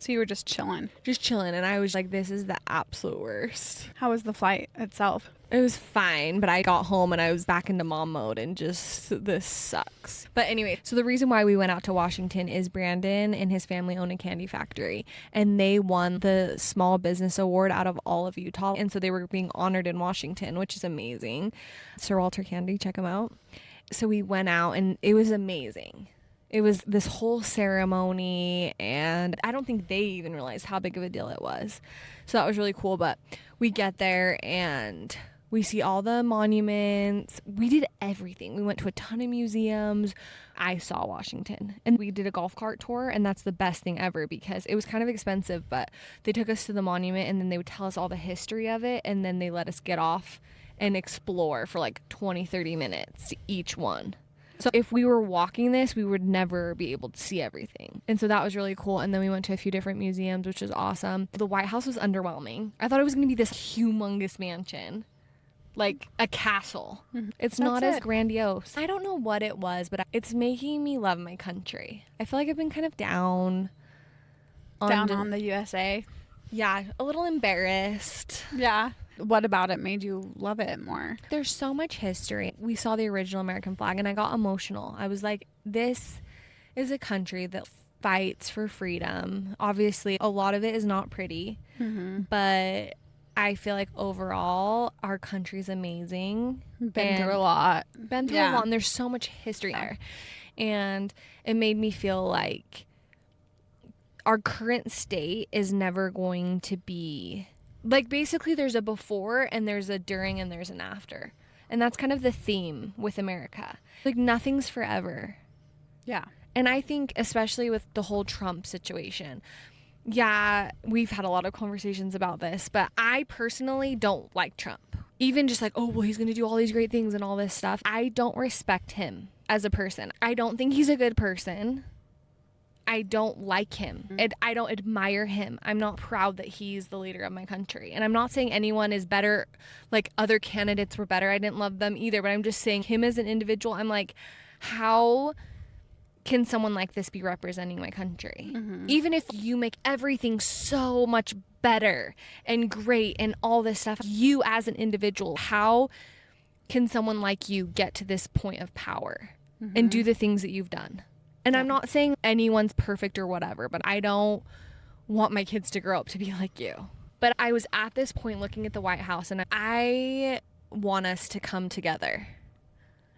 So you were just chilling. Just chilling. And I was like, this is the absolute worst. How was the flight itself? It was fine, but I got home and I was back into mom mode and just, this sucks. But anyway, so the reason why we went out to Washington is Brandon and his family own a candy factory, and they won the small business award out of all of Utah. And so they were being honored in Washington, which is amazing. Sir Walter Candy, check him out. So we went out and it was amazing. It was this whole ceremony, and I don't think they even realized how big of a deal it was. So that was really cool. But we get there and we see all the monuments. We did everything. We went to a ton of museums. I saw Washington, and we did a golf cart tour, and that's the best thing ever because it was kind of expensive, but they took us to the monument and then they would tell us all the history of it, and then they let us get off and explore for like 20-30 minutes each one. So if we were walking this, we would never be able to see everything. And so that was really cool. And then we went to a few different museums, which was awesome. The White House was underwhelming. I thought it was going to be this humongous mansion, like a castle. It's not as grandiose. I don't know what it was, but it's making me love my country. I feel like I've been kind of down on the USA. Yeah, a little embarrassed. Yeah. What about it made you love it more? There's so much history. We saw the original American flag and I got emotional. I was like, this is a country that fights for freedom. Obviously, a lot of it is not pretty, but I feel like overall, our country's amazing. Been through a lot. And there's so much history there. And it made me feel like our current state is never going to be... Like, basically, there's a before, and there's a during, and there's an after. And that's kind of the theme with America. Like, nothing's forever. Yeah. And I think, especially with the whole Trump situation, yeah, we've had a lot of conversations about this, but I personally don't like Trump. Even just like, oh, well, he's going to do all these great things and all this stuff. I don't respect him as a person. I don't think he's a good person. I don't like him. I don't admire him. I'm not proud that he's the leader of my country. And I'm not saying anyone is better, like other candidates were better. I didn't love them either, but I'm just saying him as an individual, I'm like, how can someone like this be representing my country? Even if you make everything so much better and great and all this stuff, you as an individual, how can someone like you get to this point of power and do the things that you've done? And I'm not saying anyone's perfect or whatever, but I don't want my kids to grow up to be like you. But I was at this point looking at the White House, and I want us to come together.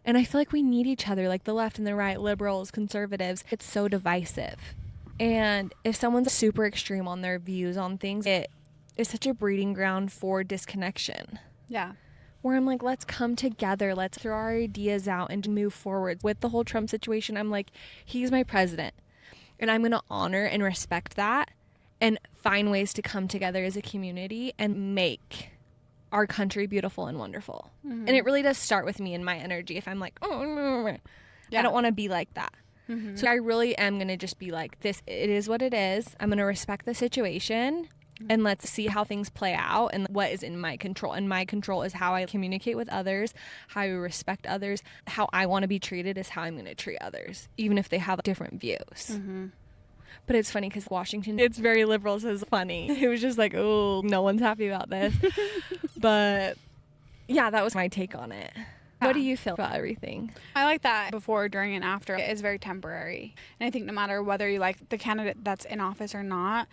And I feel like we need each other, like the left and the right, liberals, conservatives. It's so divisive. And if someone's super extreme on their views on things, it is such a breeding ground for disconnection. Yeah. Where I'm like, let's come together. Let's throw our ideas out and move forward. With the whole Trump situation, I'm like, he's my president. And I'm going to honor and respect that and find ways to come together as a community and make our country beautiful and wonderful. And it really does start with me and my energy. If I'm like, I don't want to be like that. So I really am going to just be like, this, it is what it is. I'm going to respect the situation. And let's see how things play out and what is in my control. And my control is how I communicate with others, how I respect others, how I want to be treated is how I'm going to treat others, even if they have different views. But it's funny because Washington, it's very liberal, so it's funny. It was just like, oh, no one's happy about this. But yeah, that was my take on it. What do you feel about everything? I like that before, during, and after is very temporary. And I think no matter whether you like the candidate that's in office or not,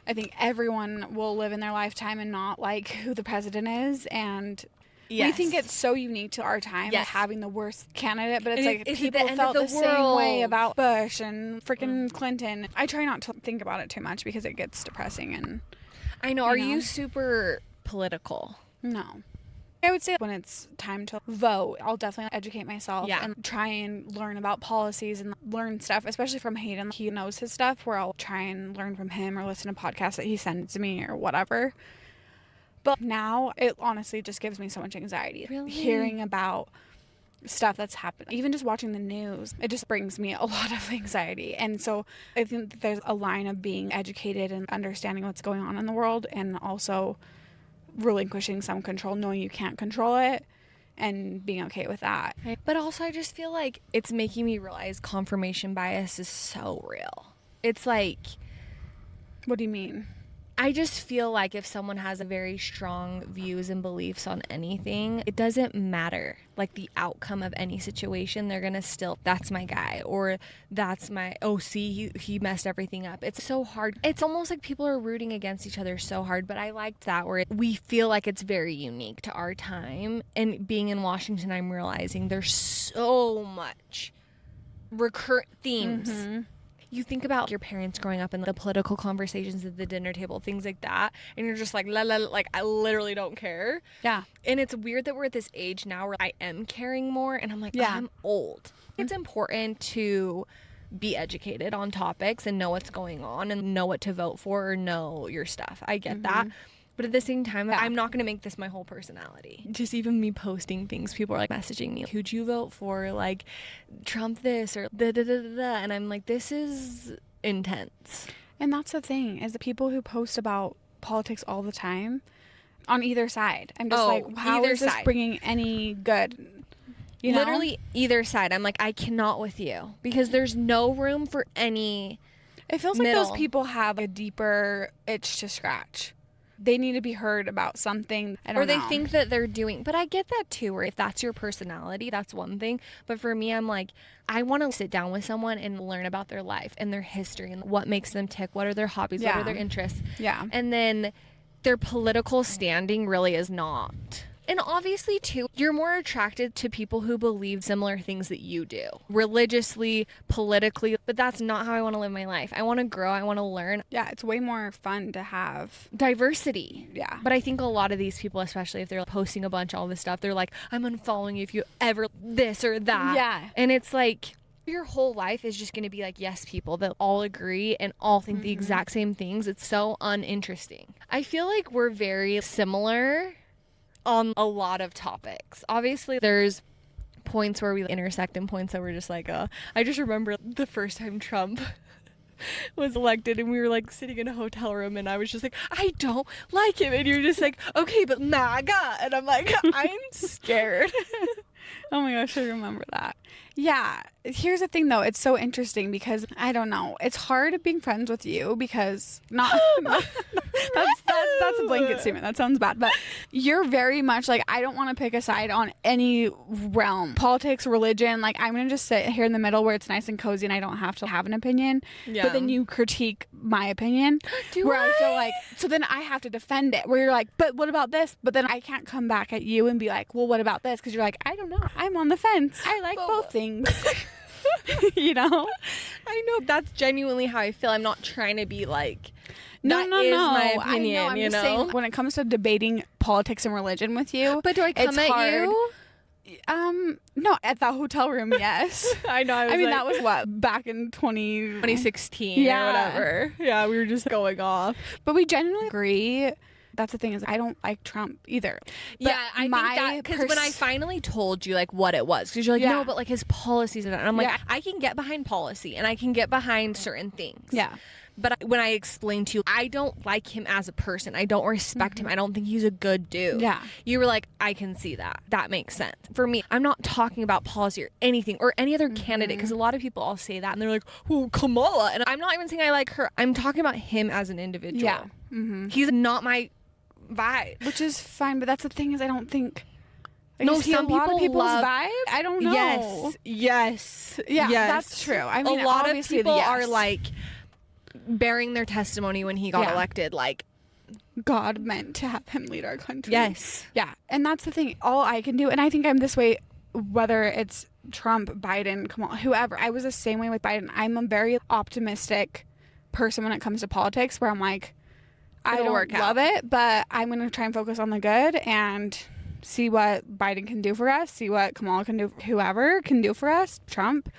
I think everyone will live in their lifetime and not like who the president is. And we think it's so unique to our time, like having the worst candidate. But it's like people felt the same way about Bush and freaking Clinton. I try not to think about it too much because it gets depressing. And I know. Are you super political? No. I would say when it's time to vote, I'll definitely educate myself and try and learn about policies and learn stuff, especially from Hayden. He knows his stuff, where I'll try and learn from him or listen to podcasts that he sends to me or whatever. But now it honestly just gives me so much anxiety. Really? Hearing about stuff that's happened, even just watching the news, it just brings me a lot of anxiety. And so I think that there's a line of being educated and understanding what's going on in the world, and also relinquishing some control, knowing you can't control it, and being okay with that. But also I just feel like it's making me realize confirmation bias is so real. It's like What do you mean? I just feel like if someone has a very strong views and beliefs on anything, it doesn't matter like the outcome of any situation. They're gonna still, that's my guy, or that's my, oh, see, he messed everything up. It's so hard. It's almost like people are rooting against each other so hard. But I liked that where we feel like it's very unique to our time. And being in Washington, I'm realizing there's so much recurrent themes. You think about your parents growing up and the political conversations at the dinner table, things like that, and you're just like, like, I literally don't care. Yeah. And it's weird that we're at this age now where I am caring more, and I'm like, I'm old. It's important to be educated on topics and know what's going on and know what to vote for or know your stuff. I get that. But at the same time, I'm not going to make this my whole personality. Just even me posting things, people are like messaging me, who'd you vote for? Like, Trump this or da-da-da-da-da. And I'm like, this is intense. And that's the thing, is the people who post about politics all the time on either side. I'm just like, how is this bringing any good? You know? Literally either side. I'm like, I cannot with you. Because there's no room for any It feels like those people have a deeper itch to scratch. They need to be heard about something. Or they think that they're doing. But I get that too, where if that's your personality, that's one thing. But for me, I'm like, I want to sit down with someone and learn about their life and their history and what makes them tick. What are their hobbies? What are their interests? Yeah. And then their political standing really is not. And obviously, too, you're more attracted to people who believe similar things that you do. Religiously, politically. But that's not how I want to live my life. I want to grow. I want to learn. Yeah, it's way more fun to have diversity. Yeah. But I think a lot of these people, especially if they're posting a bunch of all this stuff, they're like, I'm unfollowing you if you ever this or that. Yeah. And it's like, your whole life is just going to be like yes people that all agree and all think the exact same things. It's so uninteresting. I feel like we're very similar on a lot of topics. Obviously, there's points where we intersect and points that we're just like, I just remember the first time Trump was elected and we were like sitting in a hotel room and I was just like, I don't like him. And you're just like, okay, but MAGA. And I'm like, I'm scared. Oh my gosh, I remember that. Yeah. Here's the thing though, it's so interesting because I don't know. It's hard being friends with you because that's a blanket statement. That sounds bad. But you're very much like, I don't want to pick a side on any realm. Politics, religion, like I'm gonna just sit here in the middle where it's nice and cozy and I don't have to have an opinion. Yeah. But then you critique my opinion. Where I feel like, so then I have to defend it. Where you're like, but what about this? But then I can't come back at you and be like, well, what about this? Because you're like, I don't know. I'm on the fence. I like both things. You know? I know, that's genuinely how I feel. I'm not trying to be like, no, my opinion, I know, I'm just saying, when it comes to debating politics and religion with you, but do I come at hard. you? No, at the hotel room, yes. I know. I mean, that was what, back in 2016 or whatever. Yeah, we were just going off. But we genuinely agree. That's the thing, is I don't like Trump either. But yeah, I think that, because when I finally told you like what it was, because you're like, no, but like his policies, and I'm like, I can get behind policy and I can get behind certain things. Yeah. But when I explained to you, I don't like him as a person. I don't respect him. I don't think he's a good dude. Yeah. You were like, I can see that. That makes sense. For me, I'm not talking about policy or anything or any other candidate, because a lot of people all say that and they're like, oh, Kamala. And I'm not even saying I like her. I'm talking about him as an individual. Yeah. He's not my vibe. Which is fine, but that's the thing, is I don't think... Like, no, some people's vibe. I don't know. Yes. Yeah, that's true. I mean, a lot of people are like bearing their testimony when he got elected, like God meant to have him lead our country. Yes. Yeah. And that's the thing. All I can do, and I think I'm this way, whether it's Trump, Biden, Kamala, whoever. I was the same way with Biden. I'm a very optimistic person when it comes to politics, where I'm like, I don't love it, but I'm going to try and focus on the good and see what Biden can do for us, see what Kamala can do, whoever can do for us, Trump,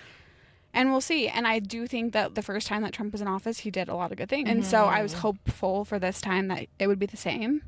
and we'll see. And I do think that the first time that Trump was in office, he did a lot of good things. And so I was hopeful for this time that it would be the same.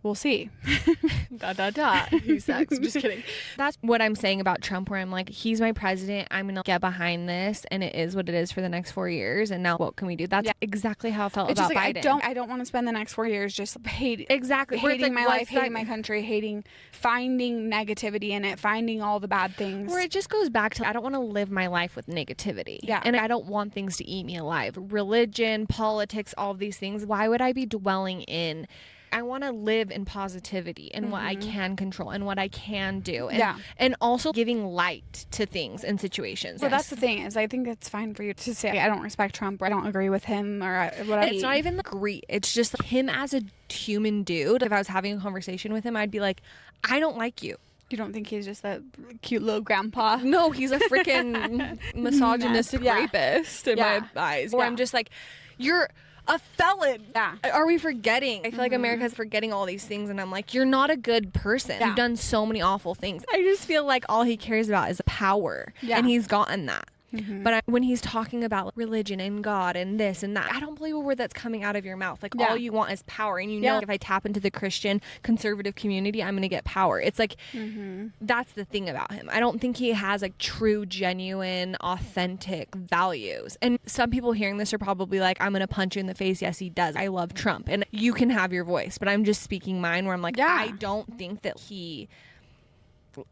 we'll see. He sucks. Just kidding. That's what I'm saying about Trump, where I'm like, he's my president. I'm going to get behind this, and it is what it is for the next 4 years. And now what can we do? That's exactly how I felt It's about just like, Biden. I don't want to spend the next 4 years just hating Like, my life, hating my country, finding negativity in it, finding all the bad things. Where it just goes back to, I don't want to live my life with negativity. Yeah. And I don't want things to eat me alive. Religion, politics, all of these things. Why would I be dwelling in? I want to live in positivity and what I can control and what I can do. And also giving light to things and situations. Well, that's the thing, is I think it's fine for you to say, I don't respect Trump, or I don't agree with him, or whatever. It's not even agree. It's just like him as a human dude. If I was having a conversation with him, I'd be like, I don't like you. You don't think he's just that cute little grandpa? No, he's a freaking misogynistic rapist in my eyes. Or I'm just like, you're a felon. Yeah. Are we forgetting? I feel like America's forgetting all these things, and I'm like, you're not a good person. You've done so many awful things. I just feel like all he cares about is power, and he's gotten that. But when he's talking about religion and God and this and that, I don't believe a word that's coming out of your mouth. Like, all you want is power. And you know, if I tap into the Christian conservative community, I'm going to get power. It's like, that's the thing about him. I don't think he has like true, genuine, authentic values. And some people hearing this are probably like, I'm going to punch you in the face. Yes, he does. I love Trump. And you can have your voice. But I'm just speaking mine, where I'm like, I don't think that he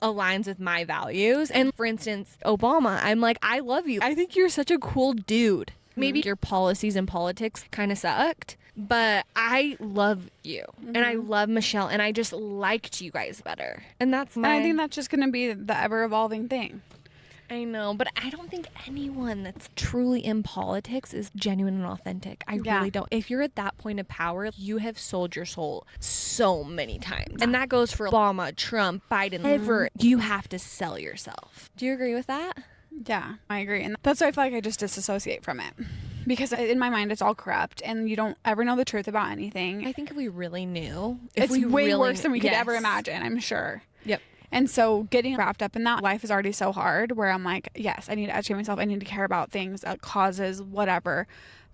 aligns with my values. And for instance, Obama, I'm like, I love you. I think you're such a cool dude. Maybe your policies and politics kind of sucked, but I love you. And I love Michelle, and I just liked you guys better. And that's my... And I think that's just going to be the ever-evolving thing. I know, but I don't think anyone that's truly in politics is genuine and authentic. I really don't. If you're at that point of power, you have sold your soul so many times. And that goes for Obama, Trump, Biden, ever. You have to sell yourself. Do you agree with that? Yeah, I agree. And that's why I feel like I just disassociate from it. Because in my mind, it's all corrupt, and you don't ever know the truth about anything. I think if we really knew... It's way worse than we could ever imagine, I'm sure. Yep. And so getting wrapped up in that, life is already so hard, where I'm like, yes, I need to educate myself. I need to care about things, causes, whatever.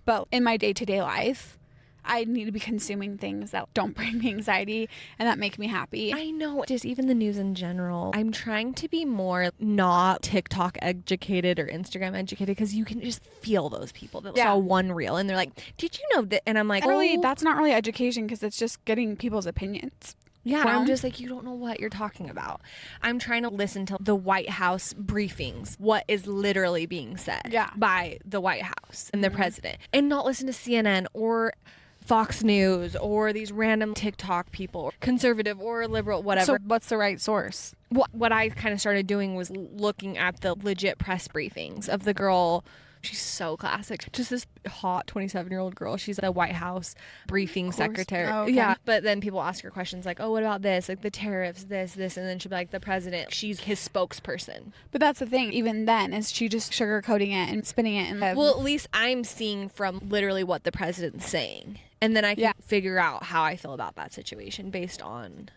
But in my day-to-day life, I need to be consuming things that don't bring me anxiety and that make me happy. I know. Just even the news in general. I'm trying to be more not TikTok educated or Instagram educated, because you can just feel those people that saw one reel and they're like, did you know that? And I'm like, really, that's not really education, because it's just getting people's opinions. Yeah, I'm just like, you don't know what you're talking about. I'm trying to listen to the White House briefings, what is literally being said by the White House and the president, and not listen to CNN or Fox News or these random TikTok people, conservative or liberal, whatever. So what's the right source? What I kind of started doing was looking at the legit press briefings of the girl. She's so classic. Just this hot 27-year-old girl. She's a White House briefing secretary. Oh, okay. Yeah. But then people ask her questions like, oh, what about this? Like the tariffs, this. And then she'll be like, the president. She's his spokesperson. But that's the thing. Even then, is she just sugarcoating it and spinning it? Well, at least I'm seeing from literally what the president's saying. And then I can figure out how I feel about that situation based on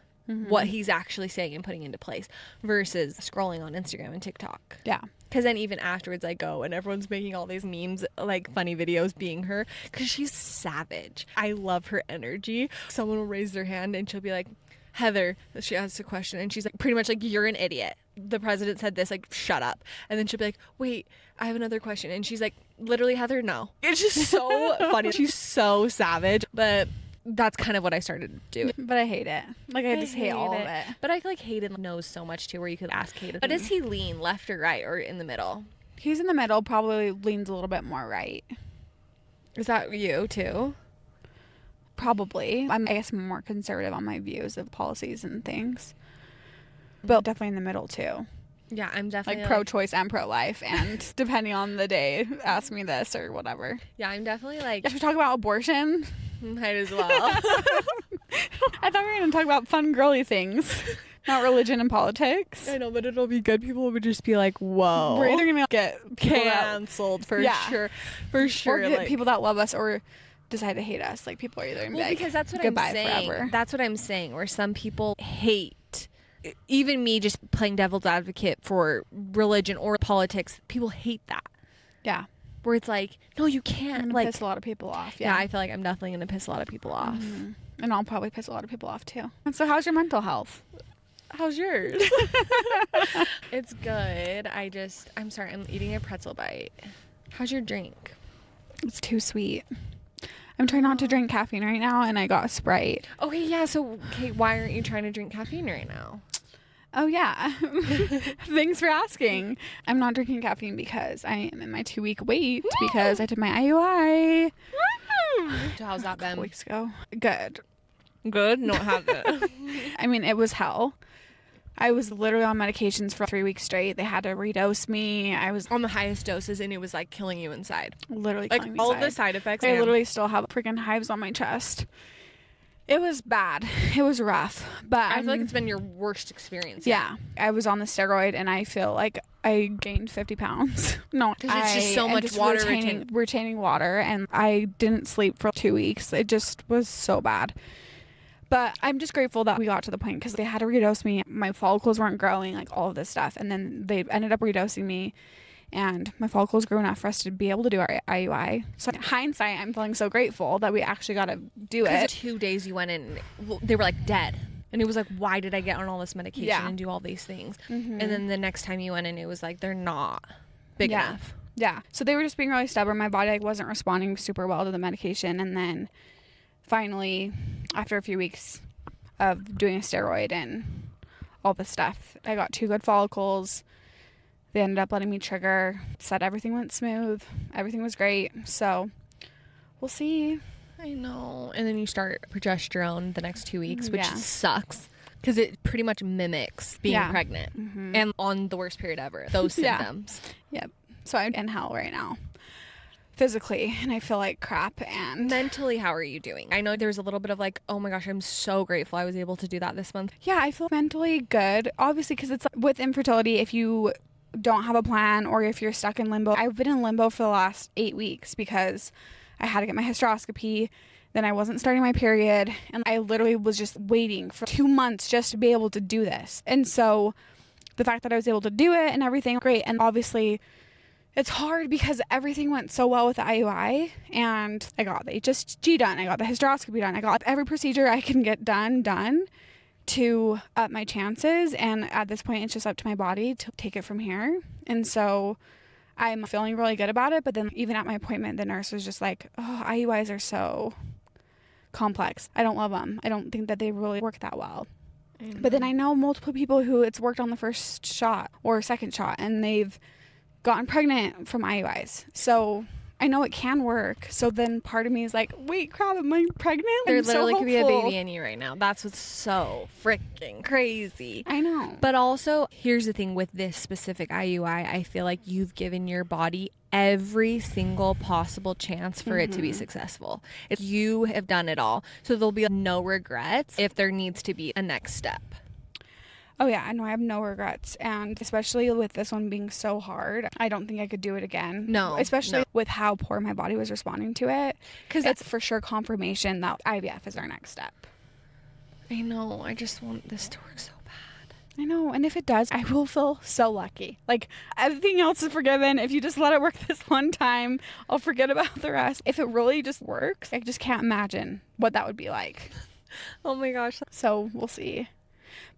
what he's actually saying and putting into place versus scrolling on Instagram and TikTok. Yeah. Because then even afterwards I go and everyone's making all these memes, like funny videos being her, because she's savage. I love her energy. Someone will raise their hand and she'll be like, Heather, she asks a question and she's like, pretty much like, you're an idiot. The president said this, like, shut up. And then she'll be like, wait, I have another question. And she's like, literally, Heather, no. It's just so funny. She's so savage. But that's kind of what I started to do. But I hate it. Like, I just hate all of it. But I feel like Hayden knows so much too, where you could ask Hayden. But does he lean left or right or in the middle? He's in the middle, probably leans a little bit more right. Is that you too? Probably. I guess I'm more conservative on my views of policies and things. But definitely in the middle too. Yeah, I'm definitely like pro-choice and pro-life, and depending on the day, ask me this or whatever. Yeah, I'm definitely like... If we talk about abortion... Might as well. I thought we were going to talk about fun girly things, not religion and politics. I know, but it'll be good. People would just be like, whoa. We're either going to get canceled for sure. For sure. Or get people that love us or decide to hate us. Like, people are either going to be like, because that's what goodbye I'm saying. Forever. That's what I'm saying, where some people hate... Even me just playing devil's advocate for religion or politics, people hate that. Yeah. Where it's like, no, you can't. I'm gonna piss a lot of people off. Yeah, I feel like I'm definitely going to piss a lot of people off. And I'll probably piss a lot of people off too. And so how's your mental health? How's yours? It's good. I'm sorry, I'm eating a pretzel bite. How's your drink? It's too sweet. I'm trying not to drink caffeine right now, and I got a Sprite. Okay, yeah, so why aren't you trying to drink caffeine right now? Oh, yeah. Thanks for asking. I'm not drinking caffeine because I am in my 2-week wait because I did my IUI. So how's that been? Weeks ago. Good. Good? No, have it. I mean, it was hell. I was literally on medications for 3 weeks straight. They had to redose me. I was on the highest doses, and it was like killing you inside. Literally like killing me all inside. the side effects. I literally still have freaking hives on my chest. It was bad. It was rough. But I feel like it's been your worst experience. Yeah. I was on the steroid, and I feel like I gained 50 pounds. No, because it's just so much water retaining water, and I didn't sleep for 2 weeks. It just was so bad. But I'm just grateful that we got to the point because they had to redose me. My follicles weren't growing, like all of this stuff. And then they ended up redosing me, and my follicles grew enough for us to be able to do our IUI. So in hindsight, I'm feeling so grateful that we actually got to do it. 2 days you went in, they were like dead. And it was like, why did I get on all this medication and do all these things? Mm-hmm. And then the next time you went in, it was like, they're not big enough. Yeah. So they were just being really stubborn. My body like wasn't responding super well to the medication. And then finally, after a few weeks of doing a steroid and all this stuff, I got 2 good follicles. They ended up letting me trigger. Said everything went smooth. Everything was great. So we'll see. I know. And then you start progesterone the next 2 weeks, which sucks because it pretty much mimics being pregnant and on the worst period ever. Those symptoms. Yep. So I'm in hell right now. Physically, and I feel like crap. And mentally, how are you doing? I know there's a little bit of like, oh my gosh, I'm so grateful I was able to do that this month. Yeah, I feel mentally good. Obviously, because it's with infertility, if you don't have a plan or if you're stuck in limbo. I've been in limbo for the last 8 weeks because I had to get my hysteroscopy. Then I wasn't starting my period, and I literally was just waiting for 2 months just to be able to do this. And so the fact that I was able to do it and everything, great. And obviously it's hard because everything went so well with the IUI, and I got the HSG done. I got the hysteroscopy done. I got every procedure I can get done to up my chances. And at this point, it's just up to my body to take it from here. And so I'm feeling really good about it. But then even at my appointment, the nurse was just like, oh, IUIs are so complex. I don't love them. I don't think that they really work that well. But then I know multiple people who it's worked on the first shot or second shot, and they've gotten pregnant from IUIs. So I know it can work. So then part of me is like, wait, crap, am I pregnant? There literally could be a baby in you right now. That's what's so freaking crazy. I know. But also, here's the thing with this specific IUI, I feel like you've given your body every single possible chance for it to be successful. If you have done it all. So there'll be no regrets if there needs to be a next step. Oh yeah, I know, I have no regrets. And especially with this one being so hard, I don't think I could do it again. No. Especially with how poor my body was responding to it. Because it's for sure confirmation that IVF is our next step. I know. I just want this to work so bad. I know. And if it does, I will feel so lucky. Like, everything else is forgiven. If you just let it work this one time, I'll forget about the rest. If it really just works, I just can't imagine what that would be like. Oh my gosh. So we'll see.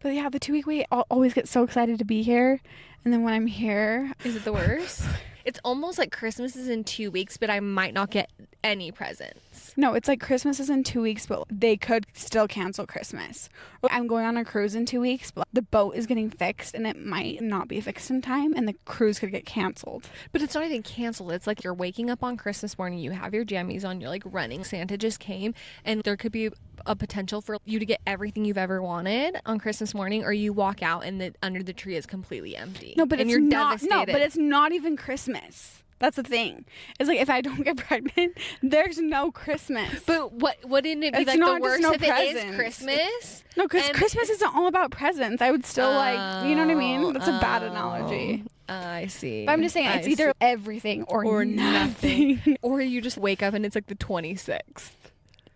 But yeah, the 2 week wait, I'll always get so excited to be here. And then when I'm here... Is it the worst? It's almost like Christmas is in 2 weeks, but I might not get any presents. No, it's like Christmas is in 2 weeks, but they could still cancel Christmas. I'm going on a cruise in 2 weeks, but the boat is getting fixed and it might not be fixed in time and the cruise could get canceled. But it's not even canceled. It's like you're waking up on Christmas morning, you have your jammies on, you're like running. Santa just came, and there could be a potential for you to get everything you've ever wanted on Christmas morning, or you walk out and under the tree is completely empty. No, but and it's you're not. devastated. No, but it's not even Christmas. That's the thing. It's like if I don't get pregnant, there's no Christmas. But wouldn't it be like the worst if it is Christmas? No, because Christmas isn't all about presents. I would still you know what I mean? That's a bad analogy. I see. But I'm just saying it's either everything or nothing. Or you just wake up and it's like the 26th.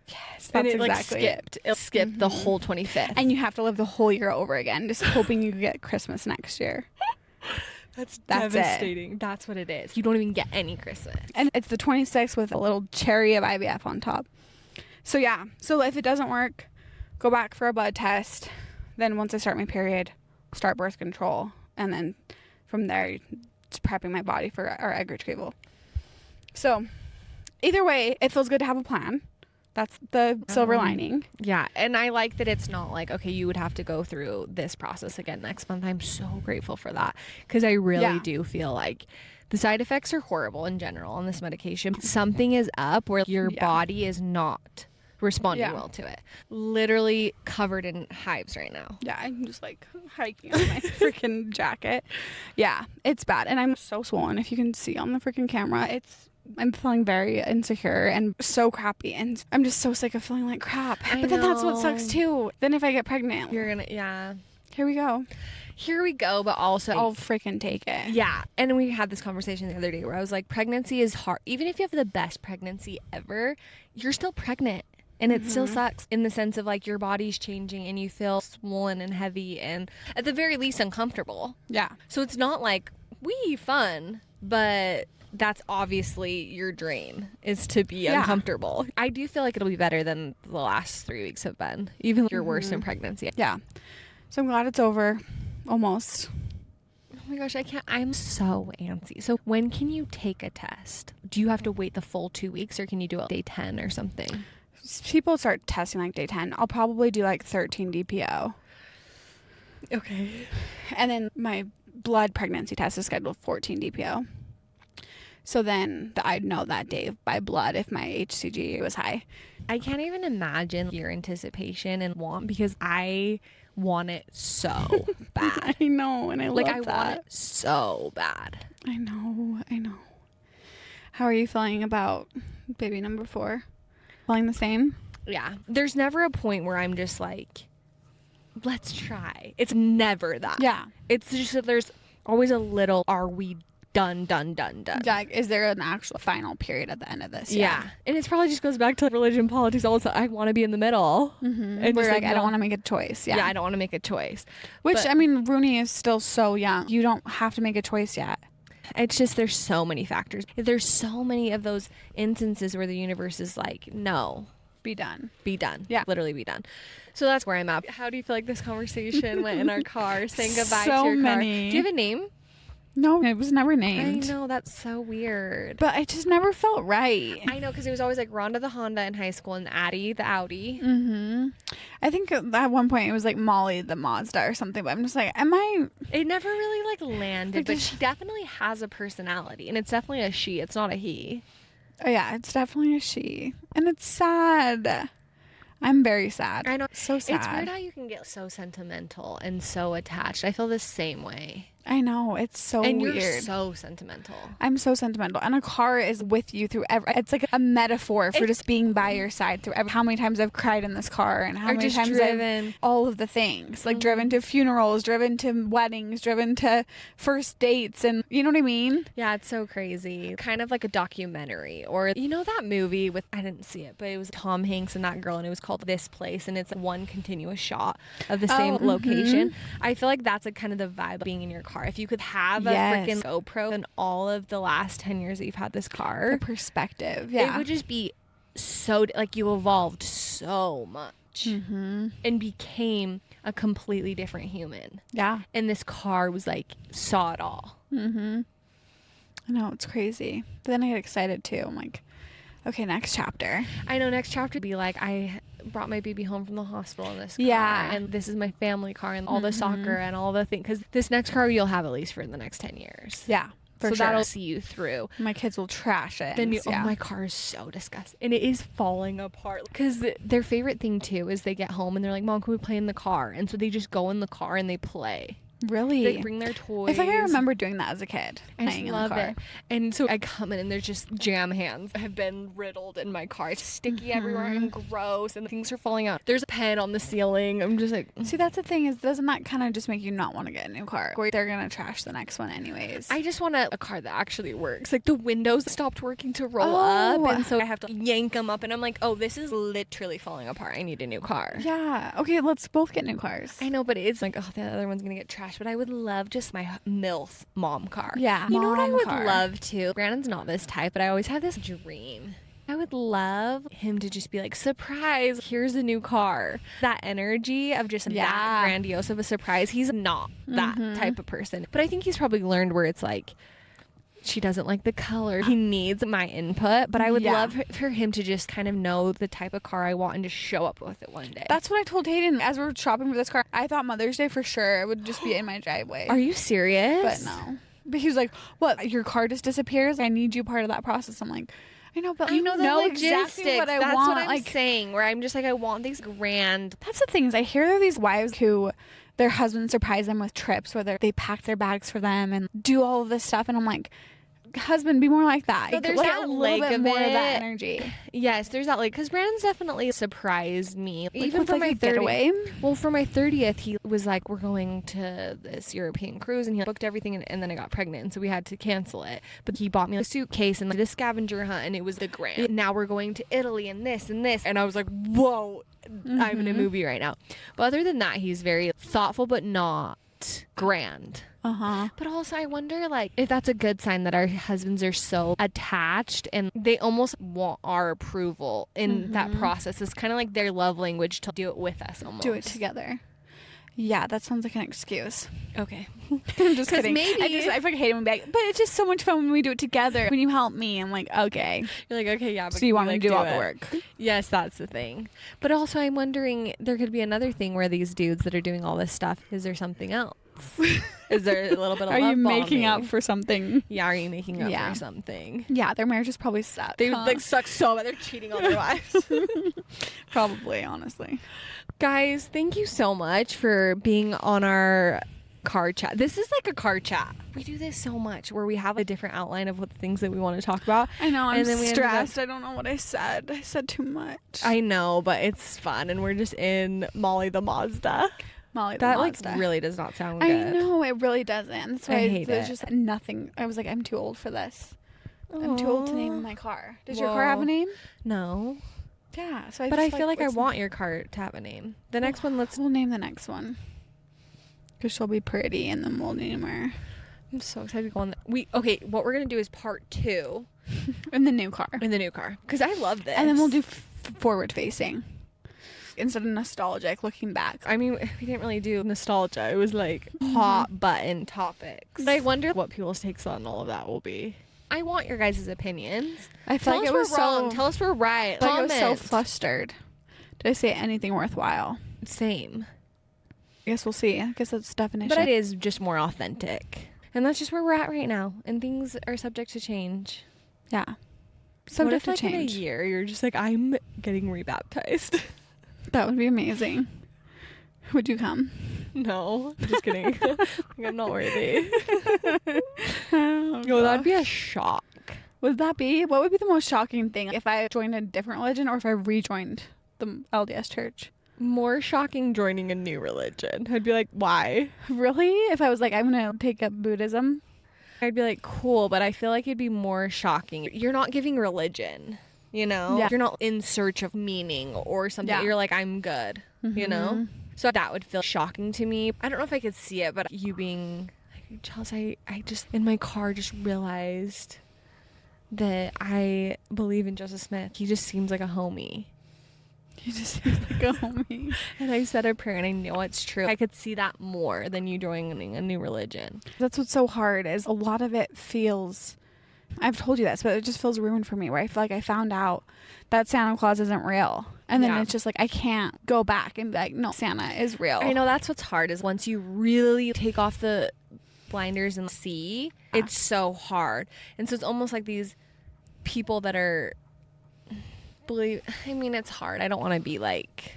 Yes, that's and it exactly skipped. It skipped the whole 25th. And you have to live the whole year over again, just hoping you get Christmas next year. That's devastating. It. That's what it is. You don't even get any Christmas. And it's the 26th with a little cherry of IVF on top. So yeah, so if it doesn't work, go back for a blood test. Then once I start my period, start birth control, and then from there, it's prepping my body for our egg retrieval. So either way, it feels good to have a plan. That's the silver lining. Yeah, and I like that it's not like, okay, you would have to go through this process again next month. I'm so grateful for that, because I really do feel like the side effects are horrible in general on this medication. Something is up where your body is not responding well to it. Literally covered in hives right now. Yeah, I'm just like hiking on my freaking jacket. Yeah, it's bad. And I'm so swollen. If you can see on the freaking camera, I'm feeling very insecure and so crappy, and I'm just so sick of feeling like crap. But then that's what sucks too. Then if I get pregnant, you're gonna here we go. But also I'll freaking take it. Yeah. And we had this conversation the other day where I was like, pregnancy is hard. Even if you have the best pregnancy ever, you're still pregnant. And it still sucks in the sense of like your body's changing and you feel swollen and heavy and at the very least uncomfortable. Yeah. So it's not like fun, but that's obviously your dream, is to be uncomfortable. I do feel like it'll be better than the last 3 weeks have been, even if you're worse in pregnancy. Yeah. So I'm glad it's over. Almost. Oh my gosh, I'm so antsy. So when can you take a test? Do you have to wait the full 2 weeks, or can you do it day 10 or something? People start testing like day 10. I'll probably do like 13 DPO. Okay. And then my blood pregnancy test is scheduled 14 DPO. So then I'd know that day by blood if my HCG was high. I can't even imagine your anticipation and want, because I want it so bad. I know, and I love that. I want it so bad. I know. How are you feeling about baby number 4? Feeling the same? Yeah. There's never a point where I'm just like, let's try. It's never that. Yeah. It's just that there's always a little, are we done. Yeah, is there an actual final period at the end of this? Yeah. And it probably just goes back to religion, politics. Also, I want to be in the middle. And we're like, I don't want to make a choice. Yeah, I don't want to make a choice. Which, I mean, Rooney is still so young. You don't have to make a choice yet. It's just, there's so many factors. There's so many of those instances where the universe is like, no. Be done. Yeah. Literally be done. So that's where I'm at. How do you feel like this conversation went in our car, saying goodbye to your car? Do you have a name? No, it was never named. I know, that's so weird. But it just never felt right. I know, because it was always like Rhonda the Honda in high school and Addie the Audi. I think at one point it was like Molly the Mazda or something, but I'm just like, It never really like landed, but she definitely has a personality, and it's definitely a she. It's not a he. Oh yeah, it's definitely a she. And it's sad. I'm very sad. I know. So sad. It's weird how you can get so sentimental and so attached. I feel the same way. I know, it's so and weird. You're so sentimental. I'm so sentimental, and a car is with you through it's like a metaphor for just being by your side through how many times I've cried in this car, and how many times driven. All of the things, like driven to funerals, driven to weddings, driven to first dates, and you know what I mean? Yeah, it's so crazy. Kind of like a documentary, or you know that movie with, I didn't see it, but it was Tom Hanks and that girl, and it was called This Place, and it's one continuous shot of the same location. I feel like that's like kind of the vibe of being in your car. If you could have a freaking GoPro in all of the last 10 years that you've had this car, the perspective, it would just be so, like, you evolved so much and became a completely different human. Yeah. And this car was like, saw it all. I know, it's crazy. But then I get excited too. I'm like, okay, next chapter. I know, next chapter would be like, I brought my baby home from the hospital in this car. Yeah. And this is my family car and all the soccer and all the things. Because this next car you'll have at least for the next 10 years. Yeah. So that'll see you through. My kids will trash it. Then my car is so disgusting. And it is falling apart. Because their favorite thing too is they get home and they're like, Mom, can we play in the car? And so they just go in the car and they play. Really? They bring their toys. I think I remember doing that as a kid. I just love it. And so I come in and there's just jam hands have been riddled in my car. It's sticky everywhere and gross and things are falling out. There's a pen on the ceiling. I'm just like... See, that's the thing is, doesn't that kind of just make you not want to get a new car? Or they're going to trash the next one anyways. I just want a car that actually works. Like the windows stopped working to roll up, and so I have to yank them up, and I'm like, oh, this is literally falling apart. I need a new car. Yeah. Okay, let's both get new cars. I know, but it's like, oh, the other one's going to get trashed. But I would love just my MILF mom car. Yeah. You know what I would love to? Brandon's not this type, but I always have this dream. I would love him to just be like, surprise, here's a new car. That energy of just that grandiose of a surprise. He's not that type of person. But I think he's probably learned where it's like, she doesn't like the color. He needs my input, but I would love for him to just kind of know the type of car I want and just show up with it one day. That's what I told Hayden as we were shopping for this car. I thought Mother's Day for sure it would just be in my driveway. Are you serious? But no. But he was like, what? Your car just disappears? I need you part of that process. I'm like, I know, but I know exactly what I want. That's what I'm saying, where I'm just like, I want these grand. That's the thing is I hear there are these wives who their husbands surprise them with trips where they pack their bags for them and do all of this stuff. And I'm like, husband, be more like that. So there's like that a little bit more of that it. energy. Yes, there's that, like, because Brandon's definitely surprised me. Like, even for like my a getaway. Well, for my 30th, he was like, we're going to this European cruise, and he booked everything, and then I got pregnant, and so we had to cancel it. But he bought me a suitcase and did a scavenger hunt, and it was the grand. Now we're going to Italy and this and this, and I was like, whoa, I'm in a movie right now. But other than that, he's very thoughtful, but not grand. But also I wonder, like, if that's a good sign that our husbands are so attached and they almost want our approval in that process. It's kind of like their love language to do it with us almost. Do it together. Yeah, that sounds like an excuse. Okay. I'm just kidding. Maybe I fucking hate him back. But it's just so much fun when we do it together. When you help me, I'm like, okay. You're like, okay, yeah. But so you want me to do all the work. Yes, that's the thing. But also I'm wondering, there could be another thing where these dudes that are doing all this stuff, is there something else? Is there a little bit of Are love you making bombing? up for something? Yeah, are you making up for something? Yeah, their marriage is probably sucks. They like suck so bad. They're cheating on their wives. Probably, honestly. Guys, thank you so much for being on our car chat. This is like a car chat. We do this so much where we have a different outline of what the things that we want to talk about. I know, I'm and then stressed. I don't know what I said. I said too much. I know, but it's fun, and we're just in Molly the Mazda. That like really does not sound good. I know, it really doesn't. That's why I hate there's it. just nothing. I was like, I'm too old for this. I'm too old to name my car. Does your car have a name? No. Yeah. So I feel like I want your car to have a name. The next one, we'll name the next one. Because she'll be pretty, and then we'll name her. I'm so excited to go on what we're gonna do is part 2 in the new car. Because I love this. And then we'll do forward facing instead of nostalgic, looking back. I mean, we didn't really do nostalgia. It was like hot button topics. I wonder what people's takes on all of that will be. I want your guys' opinions. I feel like it was wrong. Tell us we're right. I was so flustered. Did I say anything worthwhile? Same. I guess we'll see. I guess that's definition. But it is just more authentic. And that's just where we're at right now. And things are subject to change. Yeah. Subject to change. In a year, you're just like, I'm getting rebaptized. That would be amazing. Would you come? No. Just kidding. I'm not worthy. No, that'd be a shock. Would that be? What would be the most shocking thing if I joined a different religion or if I rejoined the LDS church? More shocking joining a new religion. I'd be like, why? Really? If I was like, I'm going to take up Buddhism? I'd be like, cool, but I feel like it'd be more shocking. You're not giving religion, you know? Yeah. You're not in search of meaning or something. Yeah. You're like, I'm good, you know? So that would feel shocking to me. I don't know if I could see it, but you being like, Chelsey, I just, in my car, just realized that I believe in Joseph Smith. He just seems like a homie. He just seems like a homie. And I said a prayer and I know it's true. I could see that more than you joining a new religion. That's what's so hard is a lot of it feels, I've told you this, but it just feels ruined for me where I feel like I found out that Santa Claus isn't real. And then it's just like, I can't go back and be like, no, Santa is real. I know that's what's hard is once you really take off the blinders and see, it's so hard. And so it's almost like these people that are it's hard. I don't want to be like...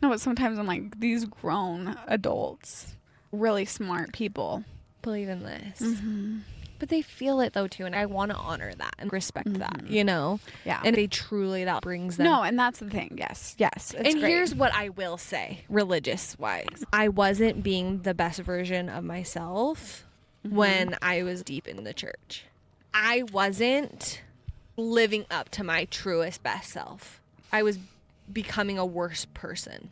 No, but sometimes I'm like, these grown adults, really smart people believe in this. But they feel it though too, and I want to honor that and respect that, you know? Yeah. And they truly, that brings them... No, and that's the thing. Yes. It's and great. Here's what I will say, religious-wise. I wasn't being the best version of myself when I was deep in the church. I wasn't living up to my truest best self. I was becoming a worse person.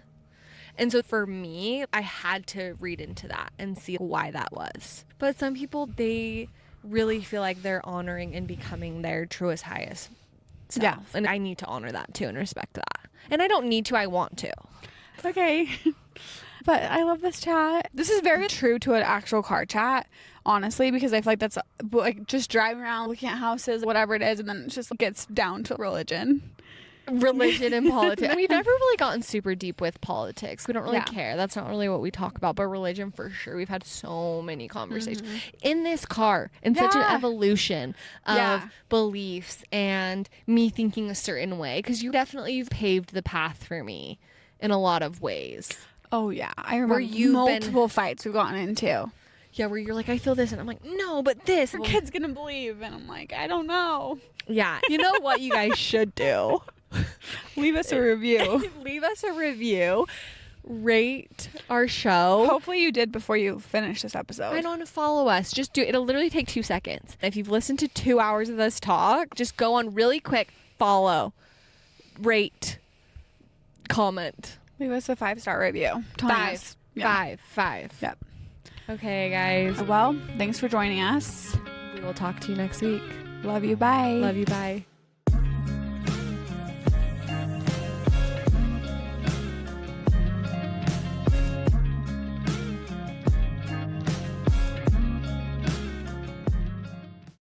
And so for me, I had to read into that and see why that was. But some people, they really feel like they're honoring and becoming their truest, highest self. Yeah. And I need to honor that too and respect that. And I don't need to, I want to. Okay. But I love this chat. This is very true to an actual car chat, honestly, because I feel like that's like just driving around, looking at houses, whatever it is, and then it just gets down to religion And politics. And we've never really gotten super deep with politics. We don't really care. That's not really what we talk about. But religion, for sure. We've had so many conversations in this car, in such an evolution of beliefs and me thinking a certain way. Because you've paved the path for me in a lot of ways. Oh, yeah. I remember multiple fights we've gotten into. Yeah, where you're like, I feel this. And I'm like, no, but this. Your kid's going to believe. And I'm like, I don't know. Yeah. You know what you guys should do? Leave us a review. Leave us a review. Rate our show. Hopefully you did before you finish this episode. I don't want to follow us. Just do it. It'll literally take 2 seconds. If you've listened to 2 hours of us talk, just go on really quick. Follow. Rate. Comment. Leave us a 5-star review. 5. Yeah. 5. Yep. Okay, guys. Well, thanks for joining us. We will talk to you next week. Love you. Bye. Love you. Bye.